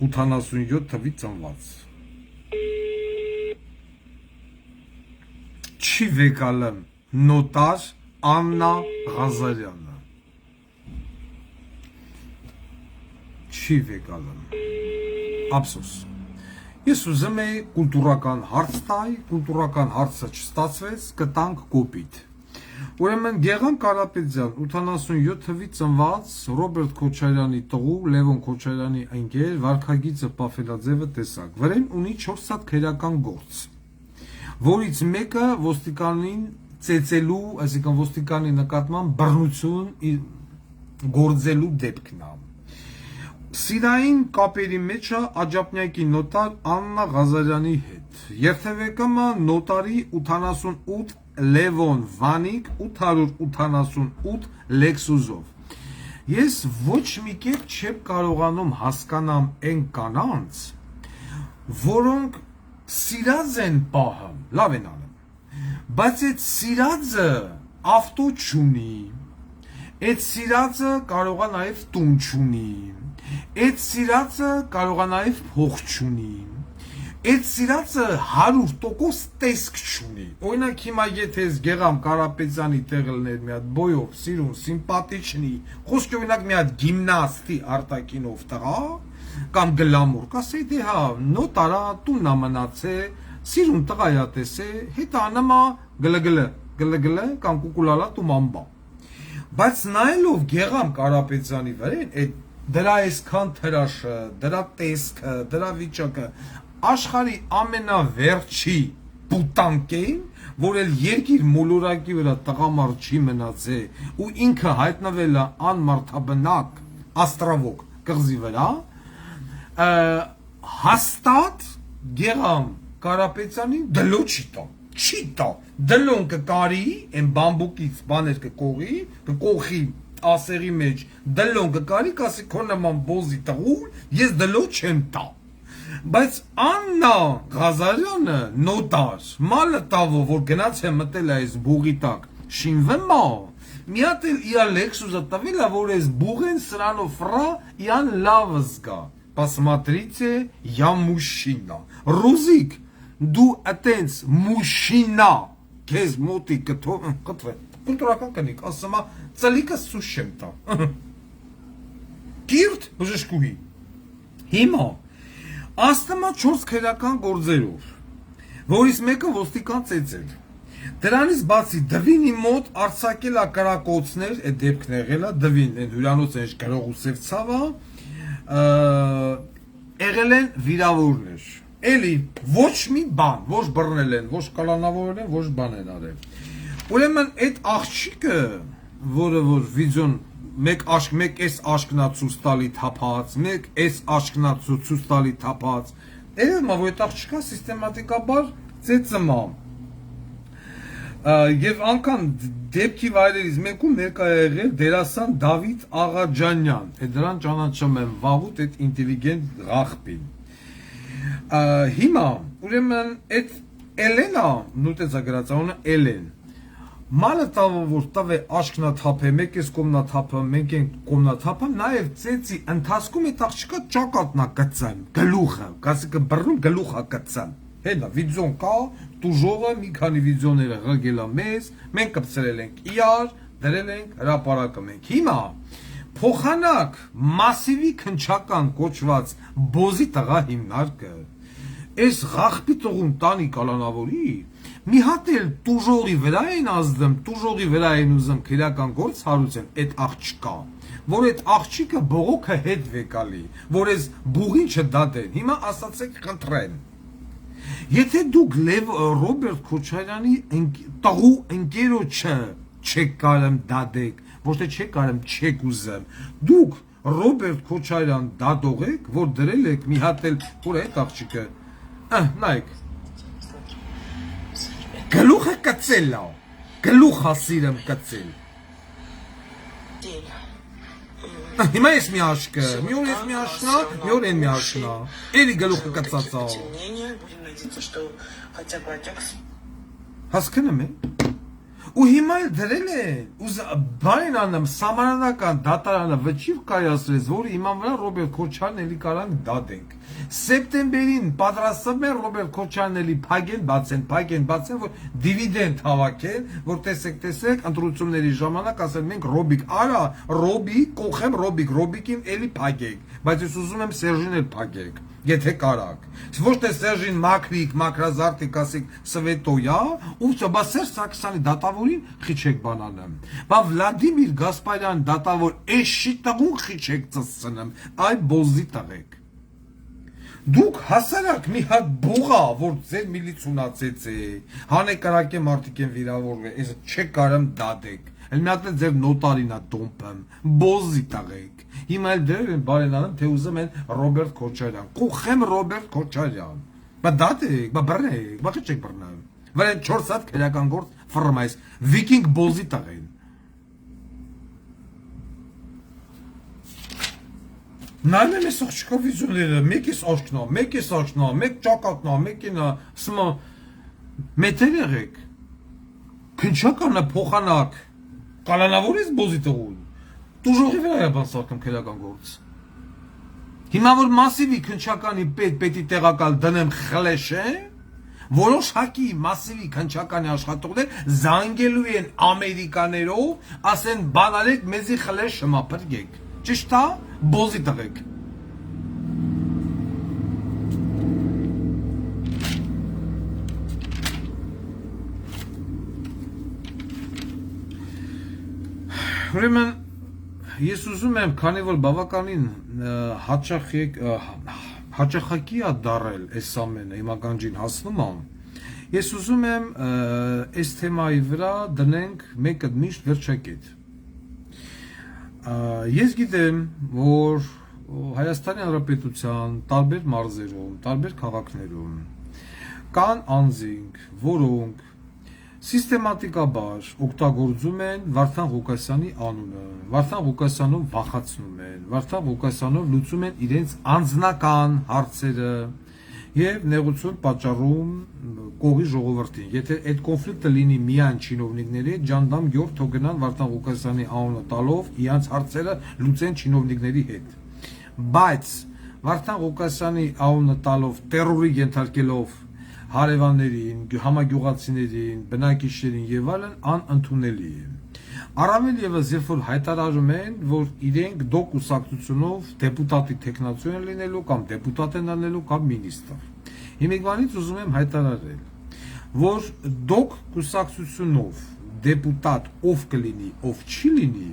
87 թվից ծնված Չի վեկալեմ նոտար Աննա Ղազարյանը Չի վեկալեմ Ափսոս Ես ուզում եի կուլտուրական հարց տալ, կուլտուրական հարցը չստացվեց, կտանք կոպիտ Ուրեմն Գեղամ Կարապետյան 87 թվից ծնված Ռոբերտ Քոչարյանի տղու Լևոն Քոչարյանի ընկեր Վարքագիծը Պաֆելաձևը տեսակ Վրեն ունի 4 հատ քրեական գործ Որից մեկը ոստիկանին ծեծելու, այսինքն ոստիկանի նկատմամբ բռնություն գործելու դեպքն է Սիրային կապերի մեջ է Աջափնյակի նոտար Աննա Ղազարյանի հետ Երթևեկումը նոտարի 88 Լևոն Վանիկ 888 Լեքսուսով ես ոչ մի կերպ չեմ կարողանում հասկանամ այն կանանց, որոնք սիրած են պահը, լավ են անում, բայց այդ սիրածը ավտո չունի, այդ սիրածը կարող է նաև տուն չունի, այդ սիրածը կարող է նաև փող չունի, այդ սիրածը 100% տեսք չունի, օրինակ հիմա եթե ես Գեղամ Կարապետյանի տեղը լներ մի հատ բոյով, սիրուն, սիմպատիչնի, խոսքի օրինակ մի հատ գիմնաստի արտակինով տղա, կամ գլամուր, կասեի դե հա, նոտարա տունն է մնացե, սիրուն տղա է տեսե, հետա նամա գլգլը կամ կուկուլալա տումամբա, բայց նայելով Գեղամ Կարապետյանի վրա, դրա այսքան թրաշը, դրա տեսքը, դրա վիճակը, աշխարհի ամենավերջի պուտանկեն, որ էլ երկիր մոլորակի վրա տղամարդ չի մնացե ու ինքը հայտնվել է անմարդաբնակ աստրավոկ կղզի վրա, հաստատ Գեղամ Կարապետյանին դլո չի տա, դլոն կկարի, են բամբուկից բաներ կկողի ասերի մեջ, դլոն կկարի, կասի քո նման բոզի տղուր, ես դլո չեմ տա, բայց Աննա Ղազարյանը նոտար, մալը տավո, որ գնաց է մտել այս բուղի տակ, շինվեմա, մի հատ էլ իա լեքսուսը տվել է, որ այս բուղեն սրանով ֆրա, իան լավը զգա, посмотрите, я мужчина, Ռուզիկ, դու ատենց մուշինա, քեզ մոտի կտվե, կուլտուրական կնիկ, ասում է, ծլիկը սուս չեմ տա, կիրտ, բժշկուհի, հիմա, Աստմա 4 քերական գործերով, որից մեկը ոստիկան ծեծել, դրանից բացի դվինի մոտ արձակել է կրակոցներ, այդ դեպքն եղել է, դվին են հյուրանոց են գրող ու սև ցավա, եղել են վիրավորներ, էլի ոչ մի բան, ոչ բռնել են, ոչ կալանավորել են, ոչ բան են արել, ուրեմն այդ աղջիկը, որը որ վիդեոն մեկ էս աշկնացուց տալի թափած, մեկ էս աշկնացուց տալի թափած, երևում է, որ այդ աղջիկը սիստեմատիկաբար ծեծմա, եւ անգամ դեպքի վայրերից մեկում ներկա է եղել դերասան Դավիթ Աղաջանյան, դրան ճանաչում եմ վաղուց այդ ինտելիգենտ աղբին, հիմա, ուրեմն այդ Էլենա, նուտեցա գրածանունը Էլեն, Մալը տավը, որ տավե աշկնաթափ է, մեկ ես կոմնաթափը, մենք են կոմնաթափը, նաև ծեցի ընթացքում էտ աղջիկա ճակատնա կծան, գլուխը, կասիկը բռնում գլուխա կծան, հետա վիդեոն կա, տուժողը մի քանի վիդեոները ղգել է մեզ, մենք կպցրել ենք իար, դրել ենք հրապարակը մենք, հիմա փոխանակ մասիվի քնչական կոչված բոզի տղա հիմնարկը, այս ղախպի տղուն տանի կալանավորի, մի հատ էլ տուժողի վրա են ազդում, տուժողի վրա են ուզում քրական գործ հարուցեն այդ աղջիկա, որ այդ աղջիկը բողոքը հետ վեկալի, որ այս բուղին չդատեն, հիմա ասացեք խնդրեն, եթե դուք Ռոբերտ Քոչարյանի տղու ընկերոջը չեք կարում դատեք, ոչ թե չեք կարում չեք ուզում, դուք Ռոբերտ Քոչարյան դատող եք, որ դրել եք մի հատ էլ, որ այդ աղջիկը, նայեք, գլուխը կծել լավ, գլուխ հասիրեմ կծել, հիմա ես մի աշկը, մի օր ես մի աշնա, մի օր են մի աշնա, էլի գլուխը կծացա, հասկնում է, ու հիմա էլ դրել են, բան անեմ, սամանանական դատարանը վճիվ կայացրեց, որ իման վրա Ռոբերտ Քոչարյանն էլի կարանք դատենք, սեպտեմբերին պատրաստում են Ռոբերտ Քոչարյանն էլի փագեն, որ դիվիդենդ հավաքեն, որ տեսեք, ընտրությունների ժամանակ ասեն մենք Ռոբիկ, արա, Ռոբիկ, կողեմ Ռոբիկին էլի փագեք, բայց ես ուզում եմ Սերժին էլ փագեք, եթե կարակ, ոչ թե Սերժին մաքրիկ, մաքրազարտիկ ասիկ Սվետոյա, ու բա Սերժ Սարգսյանի դատավորին խիչեք բանանեմ, բա Վլադիմիր Գասպարյան դատավոր էշի տղուն խիչեք ծծցնեմ, այ բոզի տղեք, դուք հասարակ մի հատ բուղա, որ ձեր միլիցունացեց է, հանեկարակ է մարդիկ են վիրավորվել, ես չեք կարում դատեք, էլ մի հատ է ձեր նոտարինա տոմպեմ, բոզի տղեք, հիմա էլ դրել են բարենանում, թե ուզում են Ռոբերտ Քոչարյան, կուխեմ Ռոբերտ Քոչարյան, բա դատեք, բա բռնեք, բա չեք բռնեմ, վրեն 4 հատ քրական գործ ֆռմայս, վիկինգ բոզի տղեն, Նայում ես աղջկա վիզյոնները, մեկիս աշկնա, մեկիս աշկնա, մեկ ճակատնա, մեկինա, սմա մեթեր եղեք, քնչականը փոխանակ, կալանավորից բոզի տղուն, տուժողի վրա է բան սարկում կերական գործ։ Հիմա որ մասիվի քնչականի պետի տեղակալ դնեմ խլեշ է, որոշ հակի մասիվի քնչականի աշխատողներ զանգելու են ամերիկաներով, ասեն բանալեք մեզի խլեշ շմա պրգեք, ճիշտ է, բոզի տղեք։ Ուրեմն ես ուզում եմ, քանի որ բավականին հաճախակի է դարել այս ամենը, իմ ականջին հասնում եմ, ես ուզում եմ այս թեմայի վրա դնենք մեկ միշտ վերջակետ։ Ես գիտեմ, որ Հայաստանի Հանրապետության տարբեր մարզերում, տարբեր քաղաքներում կան անձինք, որոնք սիստեմատիկաբար օգտագործում են Վարդան Ղուկասյանի անունը, Վարդան Ղուկասյանով վախացնում են, Վարդան Ղուկասյանով լուծում են իրենց անձնական հարցերը եւ նեղություն պատճառում կողի ժողովրդին։ Եթե այդ կոնֆլիկտը լինի միայն չինովնիկների հետ, ջանդամ գյուղ թողնան Վարդան Ղուկասյանի անունը տալով իրանց հարցերը լուծեն չինովնիկների հետ։ Բայց Վարդան Ղուկասյանի անունը տալով տերորի ենթարկելով հարևաններին, համագյուղացիներին, բնակիչներին եւ այլն անընդունելի է։ Առավել եւս երբ որ հայտարարում են, որ իրենք դոկ կուսակցությունով դեպուտատի տեխնացիոն են լինելու կամ դեպուտատ են անելու կամ մինիստր։ Հիմիկվանից ուզում եմ հայտարարել, որ դոկ կուսակցությունով դեպուտատ ով կլինի, ով չի լինի,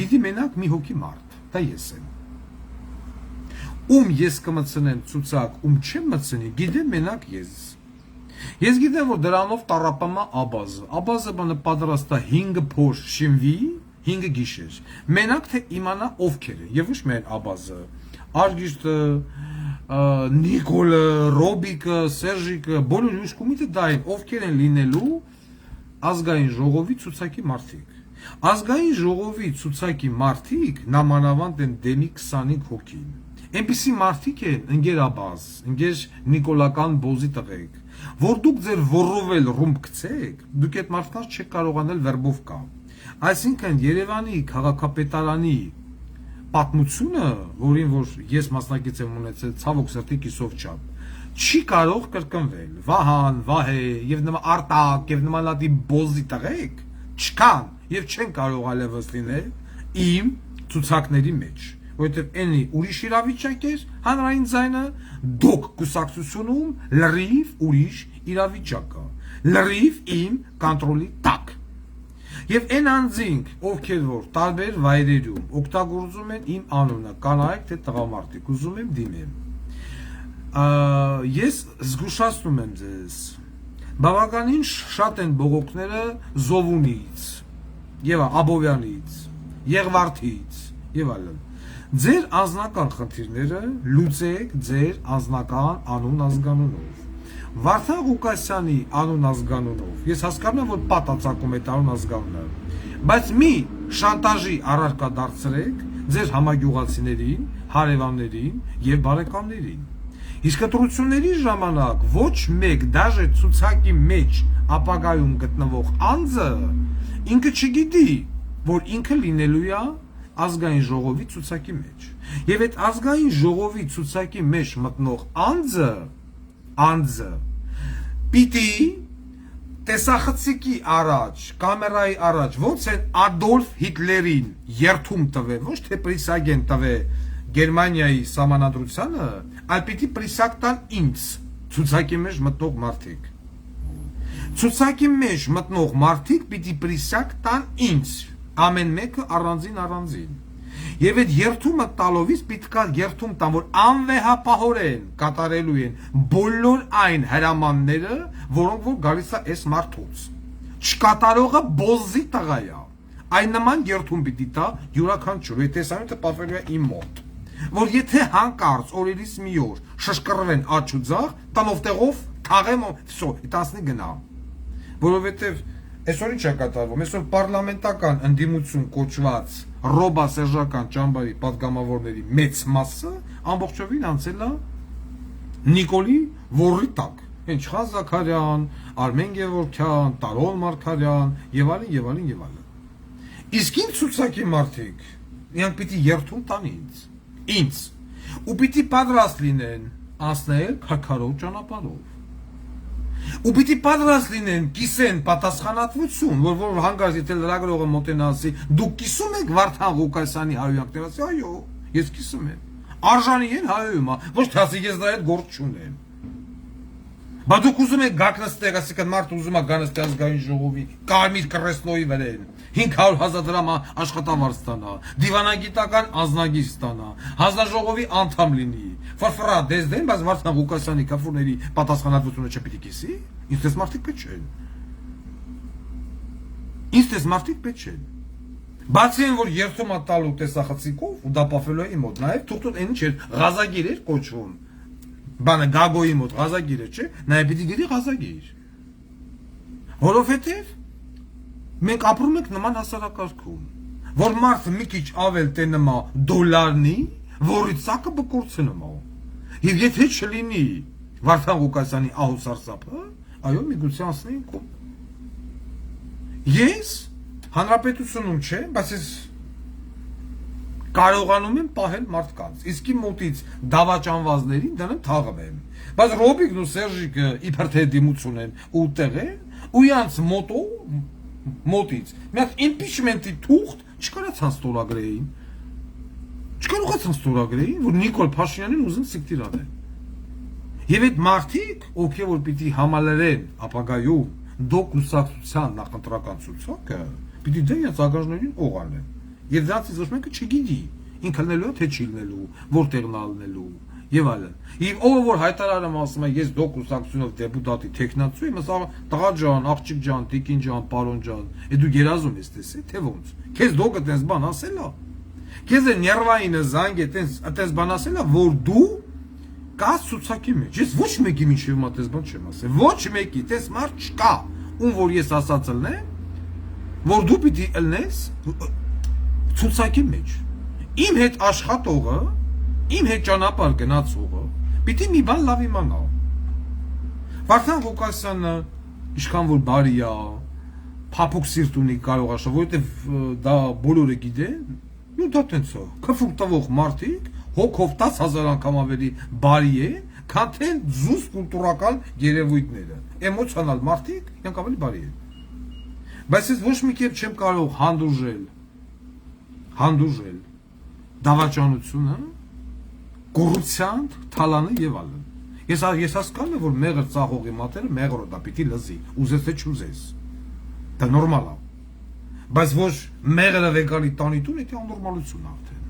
գիտի մենակ մի հոգի մարդ, դա ես եմ։ Ում ես կմցնեմ ցուցակ, ում չեմ մցնի, գիտեմ մենակ ես։ Ես գիտեմ, որ դրանով տարապամա Աբազը բանը պատրաստ է 5 փոր շինվի, 5 գիշեր։ Մենակ թե իմանա ովքեր են, եւ ոչ միայն Աբազը, Արգիշտը, Նիկոլը, Ռոբիկը, Սերժիկը, բոլոր յուշկումիտը դա են, ովքեր են լինելու ազգային ժողովի ցուցակի մարդիկ։ Ազգային ժողովի ցուցակի մարդիկ նամանավանդ են դեմի 25 հոգին։ Այնպիսի մարդիկ են ընկերաբազ, ընկեր նիկոլական բոզի տղեկ, որ դուք ձեր ոռովել ռումբ գցեք, դուք այդ մարդկանց չեք կարողանել վերբով կա։ Այսինքն Երևանի քաղաքապետարանի պատմությունը, որին որ ես մասնակից եմ ունեցել ցավոք սրտի կիսով չափ, չի կարող կրկնվել։ Վահան, Վահե եւ նման Արտակ եւ նմանատի բոզի տղեկ չկան եւ չեն կարող այլևս լինել իմ ցուցակների մեջ, որովհետեւ այնի ուրիշ իրավիճակ էր, հանրային ձայնը դոկ կուսակցությունում լրիվ ուրիշ իրավիճակ է, լրիվ իմ կոնտրոլի տակ։ Եվ այն անձինք, ովքեր որ տարբեր վայրերում օգտագործում են իմ անունը, կանայք թե տղամարդիկ, ուզում եմ դիմեմ։ Ես զգուշացնում եմ ձեզ, բավականին շատ են բողոքները Զովունից, եւ Աբովյանից, Եղվարդից եւ այլն։ Ձեր անձնական խնդիրները լուծեք ձեր անձնական անուն ազգանունով։ Վարդան Ղուկասյանի անուն ազգանունով ես հասկանում եմ, որ պատացակում է անուն ազգանունը, բայց մի շանտաժի առարկա դարձրեք ձեր համագյուղացիներին, հարևաններին եւ բարեկամներին։ Իսկատրությունների ժամանակ ոչ մեկ դաժե ցուցակի մեջ ապագայում գտնվող անձը ինքը չգիտի, որ ինքը լինելու է ազգային ժողովի ցուցակի մեջ։ Եվ այդ ազգային ժողովի ցուցակի մեջ մտնող անձը պիտի տեսախցիկի առաջ, կամերայի առաջ, ոնց են Ադոլֆ Հիտլերին երթում տվե, ոչ թե պրիսագեն տվե Գերմանիայի սահմանադրությանը, այլ պիտի պրիսակ տան ինձ, ցուցակի մեջ մտնող մարդիկ։ Ցուցակի մեջ մտնող մարդիկ պիտի պրիսակ տան ինձ, ամեն մեկը առանձին։ Եվ այդ երթումը տալովից պիտի երթում տան, որ անվեհապահորեն կատարելու են բոլոր այն հրամանները, որոնք որ գալիս է այս մարդուց։ Չկատարողը բոզի տղա է։ Այն նման երթում պիտի տա յուրաքանչյուր, այդ տեսանյութը պատվելու է իմ մոտ։ Որ եթե հանկարծ օրերից մի օր շշկռվեն աչուձախ, տանով տեղով թաղեմ, վсё, 10 գնա։ Որովհետև Այսօր ինչ է կատարվում, այսօր պարլամենտական ընդդիմություն կոչված ռոբասերժական ճամբարի պատգամավորների մեծ մասը ամբողջովին անցել է Նիկոլի Վորի տակ, ինչ Խան Զաքարյան, Արմեն Գևորգյան, Տարոն Մարգարյան եւ այլն եւ այլն եւ այլն։ Իսկ ինձ ցուցակի մարդիկ, իրանք պիտի երթուն տան ինձ, ու պիտի պատրաստ լինեն անցնել քարքարով ճանապարհով։ Ու պիտի պատրաստ լինեն կիսեն պատասխանատվություն, որ հանգարց եթե լրագրողը մոտենասի, դուք կիսում եք Վարդան Ղուկասյանի հայոյանքներ, ասի այո, ես կիսում եմ։ Արժանի են հայոյումա, ոչ թե ասի ես դրա հետ գործ չունեմ։ Բա դուք ուզում եք գաք նստեք, ասիկան մարդ ուզում է գան նստի ազգային ժողովի, կարմիր կռեսնոյի վրան, 500,000 դրամ աշխատավարձ ստանա, դիվանագիտական անձնագիր ստանա, հանձնաժողովի անդամ լինի, ֆրֆրա դեզդեն, բայց Վարդան Ղուկասյանի կապուրների պատասխանատվությունը չպիտի կիսի, ինձ դες մարդիկ պետք չեն։ Ինձ դες մարդիկ պետք չեն։ Բացի այն, որ երթում է տալու տեսախցիկով ու դա պաֆելու է իմ մոտ, նաև թուղթոտ այն ինչ էր, Ղազագիր էր կոչվում։ Բանը Գագոյի մոտ Ղազագիր է, չէ՞, նաև պիտի գրի Ղազագիր։ Որովհետև մենք ապրում ենք նման հասարակարգում, որ մարդը մի քիչ ավել տենմա դոլարնի, որի ցակը բկորցնում է։ Եվ եթե չլինի Վարդան Ղուկասյանի ահուսարսափը, այո, միգուցե անցնեին կողմ։ Ես հանրապետությունում չէ, բայց ես կարողանում եմ պահել մարդկանց, իսկ իմ մոտից դավաճանվածներին դրանք թաղում եմ։ Բայց Ռոբիկն ու Սերժիկը իբր թե դիմություն են ուտեղ են, ու իրանց մոտից մի հատ իմպիչմենտի թուղթ չկարողացան ստորագրեին։ Չկարողացան ստորագրեին, որ Նիկոլ Փաշինյանին ուզեն սիկտիր անել։ Եվ այդ մարդիկ, ովքեր որ պիտի համալրեն ապագայում դոկուսակցության նախընտրական ցուցակը, պիտի դե իրենց ագաժներին օղանեն։ Եվ դրանից ոչ մեկը չգիտի, ինքը լնելու է թե չի լնելու, որտեղն ալնելու եւ այլն։ Եվ ով որ հայտարարում ասում է ես դոկուսակցությունով դեպուտատի տեխնացու եմ, ասա տղա ջան, աղջիկ ջան, տիկին ջան, պարոն ջան, դու երազում ես տեսե, թե ոնց։ Քեզ դոկը տես բան ասելա։ Քեզ է ներվայինը զանգ է տես բան ասելա, որ դու կաս ցուցակի մեջ։ Ես ոչ մեկի միջև մատես բան չեմ ասել։ Ոչ մեկի, տես մարդ չկա, ում որ ես ասած ելնեմ, որ դու պիտի ելնես ցուցակի մեջ։ Իմ հետ աշխատողը, իմ հետ ճանապարհ գնացողը պիտի մի բան լավ իմանա։ Վարդան Ղուկասյանը ինչքան որ բարի է, փափուկ սիրտ ունի կարող է, որովհետև դա բոլորը գիտեն, ու դա տենց է։ Քֆուկ տվող մարդիկ հոգով 10,000 անգամ ավելի բարի է, քան թե զուս կուլտուրական երևույթները։ Էմոցիոնալ մարդիկ իրանք ավելի բարի են։ Բայց ես ոչ մի կերպ չեմ կարող հանդուրժել դավաճանությունը, կոռուպցիան, թալանը եւ այլն։ Ես հասկանում եմ, որ մեղր ծաղողի մատերը մեղրո դա պիտի լզի, ուզես թե չուզես։ Դա նորմալ է։ Բայց ոչ մեղրը վեկալի տանիտուն է, դա աննորմալություն է արդեն։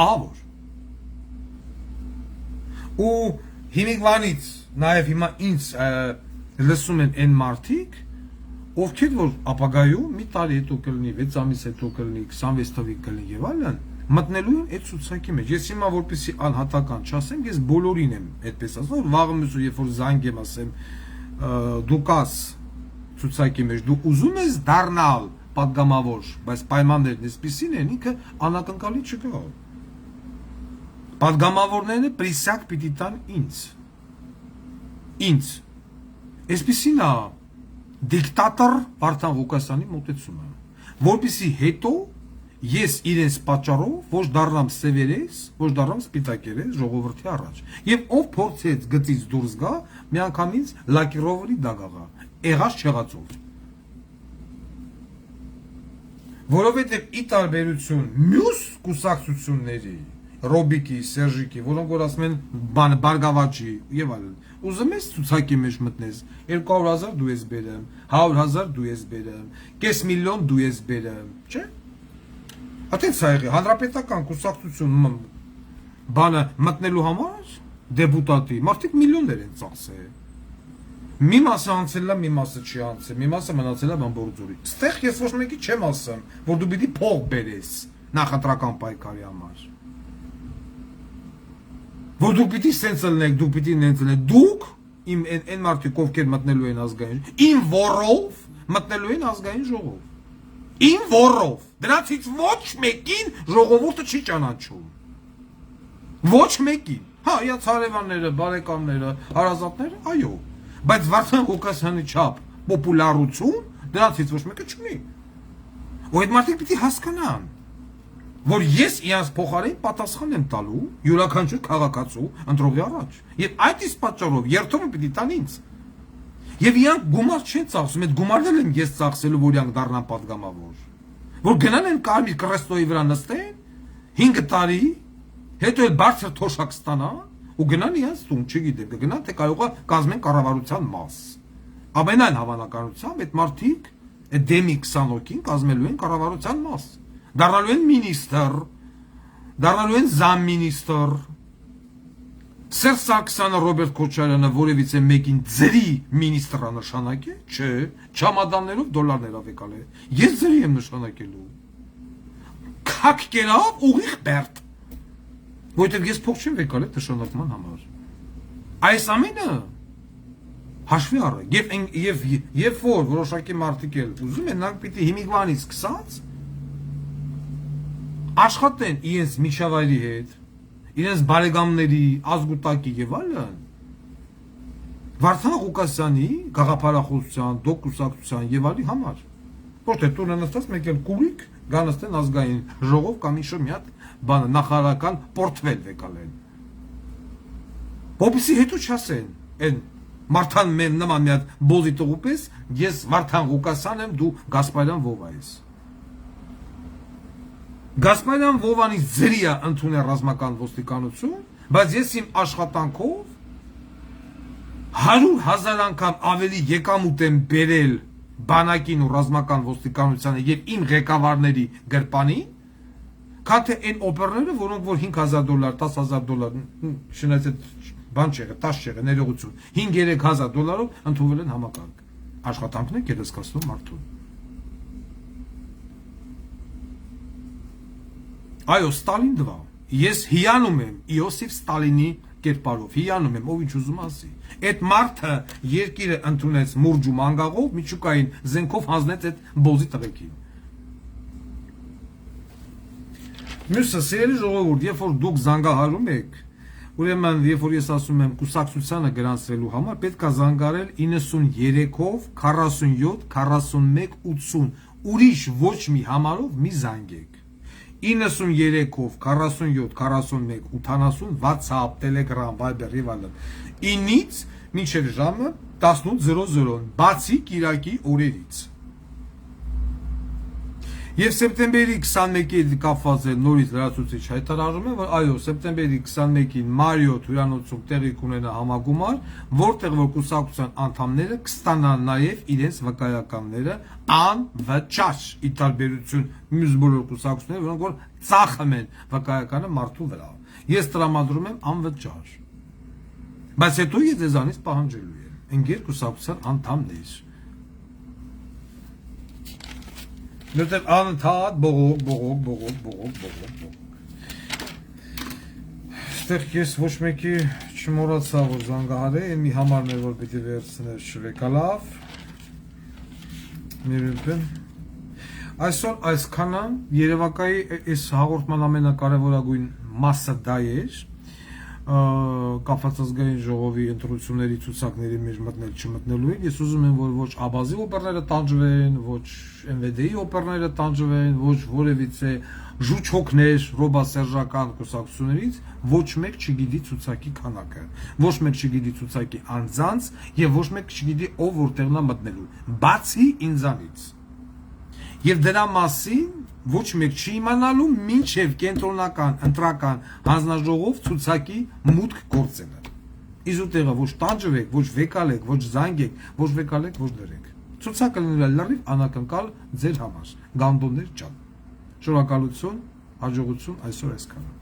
Ահա որ։ Ու հիմիկվանից նաև հիմա ինձ լսում են այն մարդիկ, ովքեր որ ապագայում մի տարի հետո կլինի, 6 ամիս հետո կլինի, 26 թվի կլինի եւ այլն, մտնելու են այդ ցուցակի մեջ։ Ես հիմա որպեսի անհատական չասեմ, ես բոլորին եմ այդպես ասում, որ վաղը մյուսը երբ որ զանգեմ ասեմ, դու կաս ցուցակի մեջ, դու ուզում ես դառնալ պատգամավոր, բայց պայմաններն այսպեսին են, ինքը անակնկալի չկա։ Պատգամավորները պրիսակ պիտի տան ինձ։ Այսպեսին է դիկտատոր Վարդան Ղուկասյանի մոտեցումը, որպեսզի հետո ես իրենց պատճառով ոչ դառնամ սևերես, ոչ դառնամ սպիտակերես ժողովրդի առաջ։ Եվ ով փորձեց գծից դուրս գա, միանգամից լակիրովի դագաղա, եղած չեղածով։ Որովհետև ի տարբերություն մյուս կուսակցությունների, Ռոբիկի, Սերժիկի, որոնք որ ասում են բարգավաճի եւ այլն, ուզում ես ցուցակի մեջ մտնես, 200,000 դու ես բերեմ, 100,000 դու ես բերեմ, 500,000 դու ես բերեմ, չէ՞։ Ատենց ա եղի, հանրապետական կուսակցություն բանը մտնելու համար դեպուտատի մարդիկ միլիոններ են ծախսել։ Մի մասը անցել է, մի մասը չի անցել, մի մասը մնացել է բամբորձորի։ Ստեղ ես ոչ մեկի չեմ ասում, որ դու պիտի փող բերես նախընտրական պայքարի համար։ Որ դուք պիտի սենց ելնեք, դուք պիտի նենց ելնեք, դուք իմ այն մարդիկ ովքեր մտնելու են ազգային, իմ ворով մտնելու են ազգային ժողով։ Իմ ворով, դրանցից ոչ մեկին ժողովուրդը չի ճանաչում։ Ոչ մեկին։ Հա, իած հարևանները, բարեկամները, հարազատները, այո, բայց Վարդան Ղուկասյանի չափ պոպուլարություն դրանցից ոչ մեկը չունի։ Ու այդ մարդիկ պիտի հասկանան, որ ես իրանց փոխարեն պատասխան եմ տալու յուրաքանչյուր քաղաքացու ընտրողի առաջ։ Եվ այդ իսկ պատճառով երթումը պիտի տան ինձ։ Եվ իրանք գումար չեն ծախսում, այդ գումարն էլ եմ ես ծախսելու, որ իրանք դառնան падգամավոր։ Որ գնան են կարմիր կրեստոյի վրա նստեն 5 տարի, հետո էլ բարձր թոշակ ստանան ու գնան իրանց տուն, չգիտեմ, կգնան թե կարող է կազմեն կառավարության մաս։ Ամենայն հավանականությամբ այդ մարդիկ այդ դեմի 20 հոգին կազմելու են կառավարության մաս։ Դառնալու են մինիստր, դառնալու են զամմինիստր։ Սերժ Սարգսյանը, Ռոբերտ Քոչարյանը որևիցե մեկին ձրի մինիստրա նշանակե, չէ, չամադաններով դոլարներով եկալ է։ Ես ձրի եմ նշանակելու։ Քակ կերավ ուղիղ բերտ։ Որտեղ ես փող չեմ եկալ այդ նշանակման համար։ Այս ամենը հաշվի առեք եւ որ որոշակի մարդիկ էլ ուզում են նրանք պիտի հիմիկվանից սկսած աշխատեն իրենց միջավայրի հետ, իրենց բարեկամների, ազգուտակի եւ այլն։ Վարդան Ղուկասյանի գաղափարախոսության, դոկուսակցության եւ այլի համար։ Որտեղ տունը նստած մեկ էլ կուրիկ գանստեն ազգային ժողով կամ ինչ-որ մի հատ բանը նախարարական պորտֆել վեկալեն։ Բոբիսի հետո չասեն, այն Մարդան մեն նման մի հատ բոզի տղու պես, ես Վարդան Ղուկասյան եմ, դու Գասպարյան Վովա ես։ Գասպարյան Վովանի ձրիա ընդունել ռազմական ոստիկանություն, բայց ես իմ աշխատանքով 100,000 անգամ ավելի եկամուտ եմ բերել բանակին ու ռազմական ոստիկանությանը եւ իմ ղեկավարների գրպանին, քան թե այն օպերները, որոնք որ $5,000, $10,000 շնայց բան չեղը, 10 չեղը, ներողություն, 5-3 $1000 ընդունվել են համակարգ։ Աշխատանքն է գերեզկացնում մարդուն։ Այո, Ստալին դվա։ Ես հիանում եմ Իոսիֆ Ստալինի կերպարով, հիանում եմ, ով ինչ ուզում ասի։ Այդ մարդը երկիրը ընդունեց մուրջ ու մանգաղով, միջուկային զենքով հանձնեց այդ բոզի տղեկին։ Մյուսը սիրելի ժողովուրդ, երբ որ դուք զանգահարում եք, ուրեմն երբ որ ես ասում եմ կուսակցությանը գրանցվելու համար, պետք է զանգարել 93-ով 47 41 80, ուրիշ ոչ մի համարով մի զանգեք։ 93-ով 47 41 80 WhatsApp, Telegram, Viber եւ այլն։ 9-ից մինչև ժամը 18:00, բացի կիրակի օրերից։ Եվ սեպտեմբերի 21-ի հետ կապված է նորից լրացուցիչ հայտարարում է, որ այո, սեպտեմբերի 21-ին Մարիոթ հյուրանոցում տեղի կունենա համագումար, որտեղ որ կուսակցության անդամները կստանան նաև իրենց վկայականները անվճար, ի տարբերություն մյուս բոլոր կուսակցությունների, որոնք որ ծախում են վկայականը մարդու վրա։ Ես տրամադրում եմ անվճար։ Բայց հետո ես ձեզանից պահանջելու եմ ընկեր կուսակցության անդամներ։ Նույնիսկ անընդհատ բողոք։ Ստեղ ես ոչ մեկի չմոռացա, որ զանգահարել է, մի համարն էր, որ պիտի վերցներ շվեկալավ։ Միրուպեն։ Այսօր այսքանը Երևակայի այս հաղորդման ամենակարևորագույն մասը դա էր։ Կապված ազգային ժողովի ընտրությունների ցուցակների մեջ մտնել չմտնելու են։ Ես ուզում եմ, որ ոչ Աբազի օպերները տանջվեն, ոչ MVD-ի օպերները տանջվեն, ոչ որևիցե ժուչոկներ ռոբասերժական կուսակցություններից, ոչ մեկ չգիտի ցուցակի քանակը, ոչ մեկ չգիտի ցուցակի անձանց եւ ոչ մեկ չգիտի ով որտեղն է մտնելու, բացի ինձանից։ Եվ դրա մասին ոչ մեկ չի իմանալու մինչև կենտրոնական ընտրական հանձնաժողով ցուցակի մուտք գործելը։ Իզուտեղը ոչ տանջվեք, ոչ վեկալեք, ոչ զանգեք, ոչ վեկալեք, ոչ դրեք։ Ցուցակը լինել լրիվ անակնկալ ձեր համար։ Գանդոններ ջան։ Շնորհակալություն, հաջողություն այսօր այսքանը։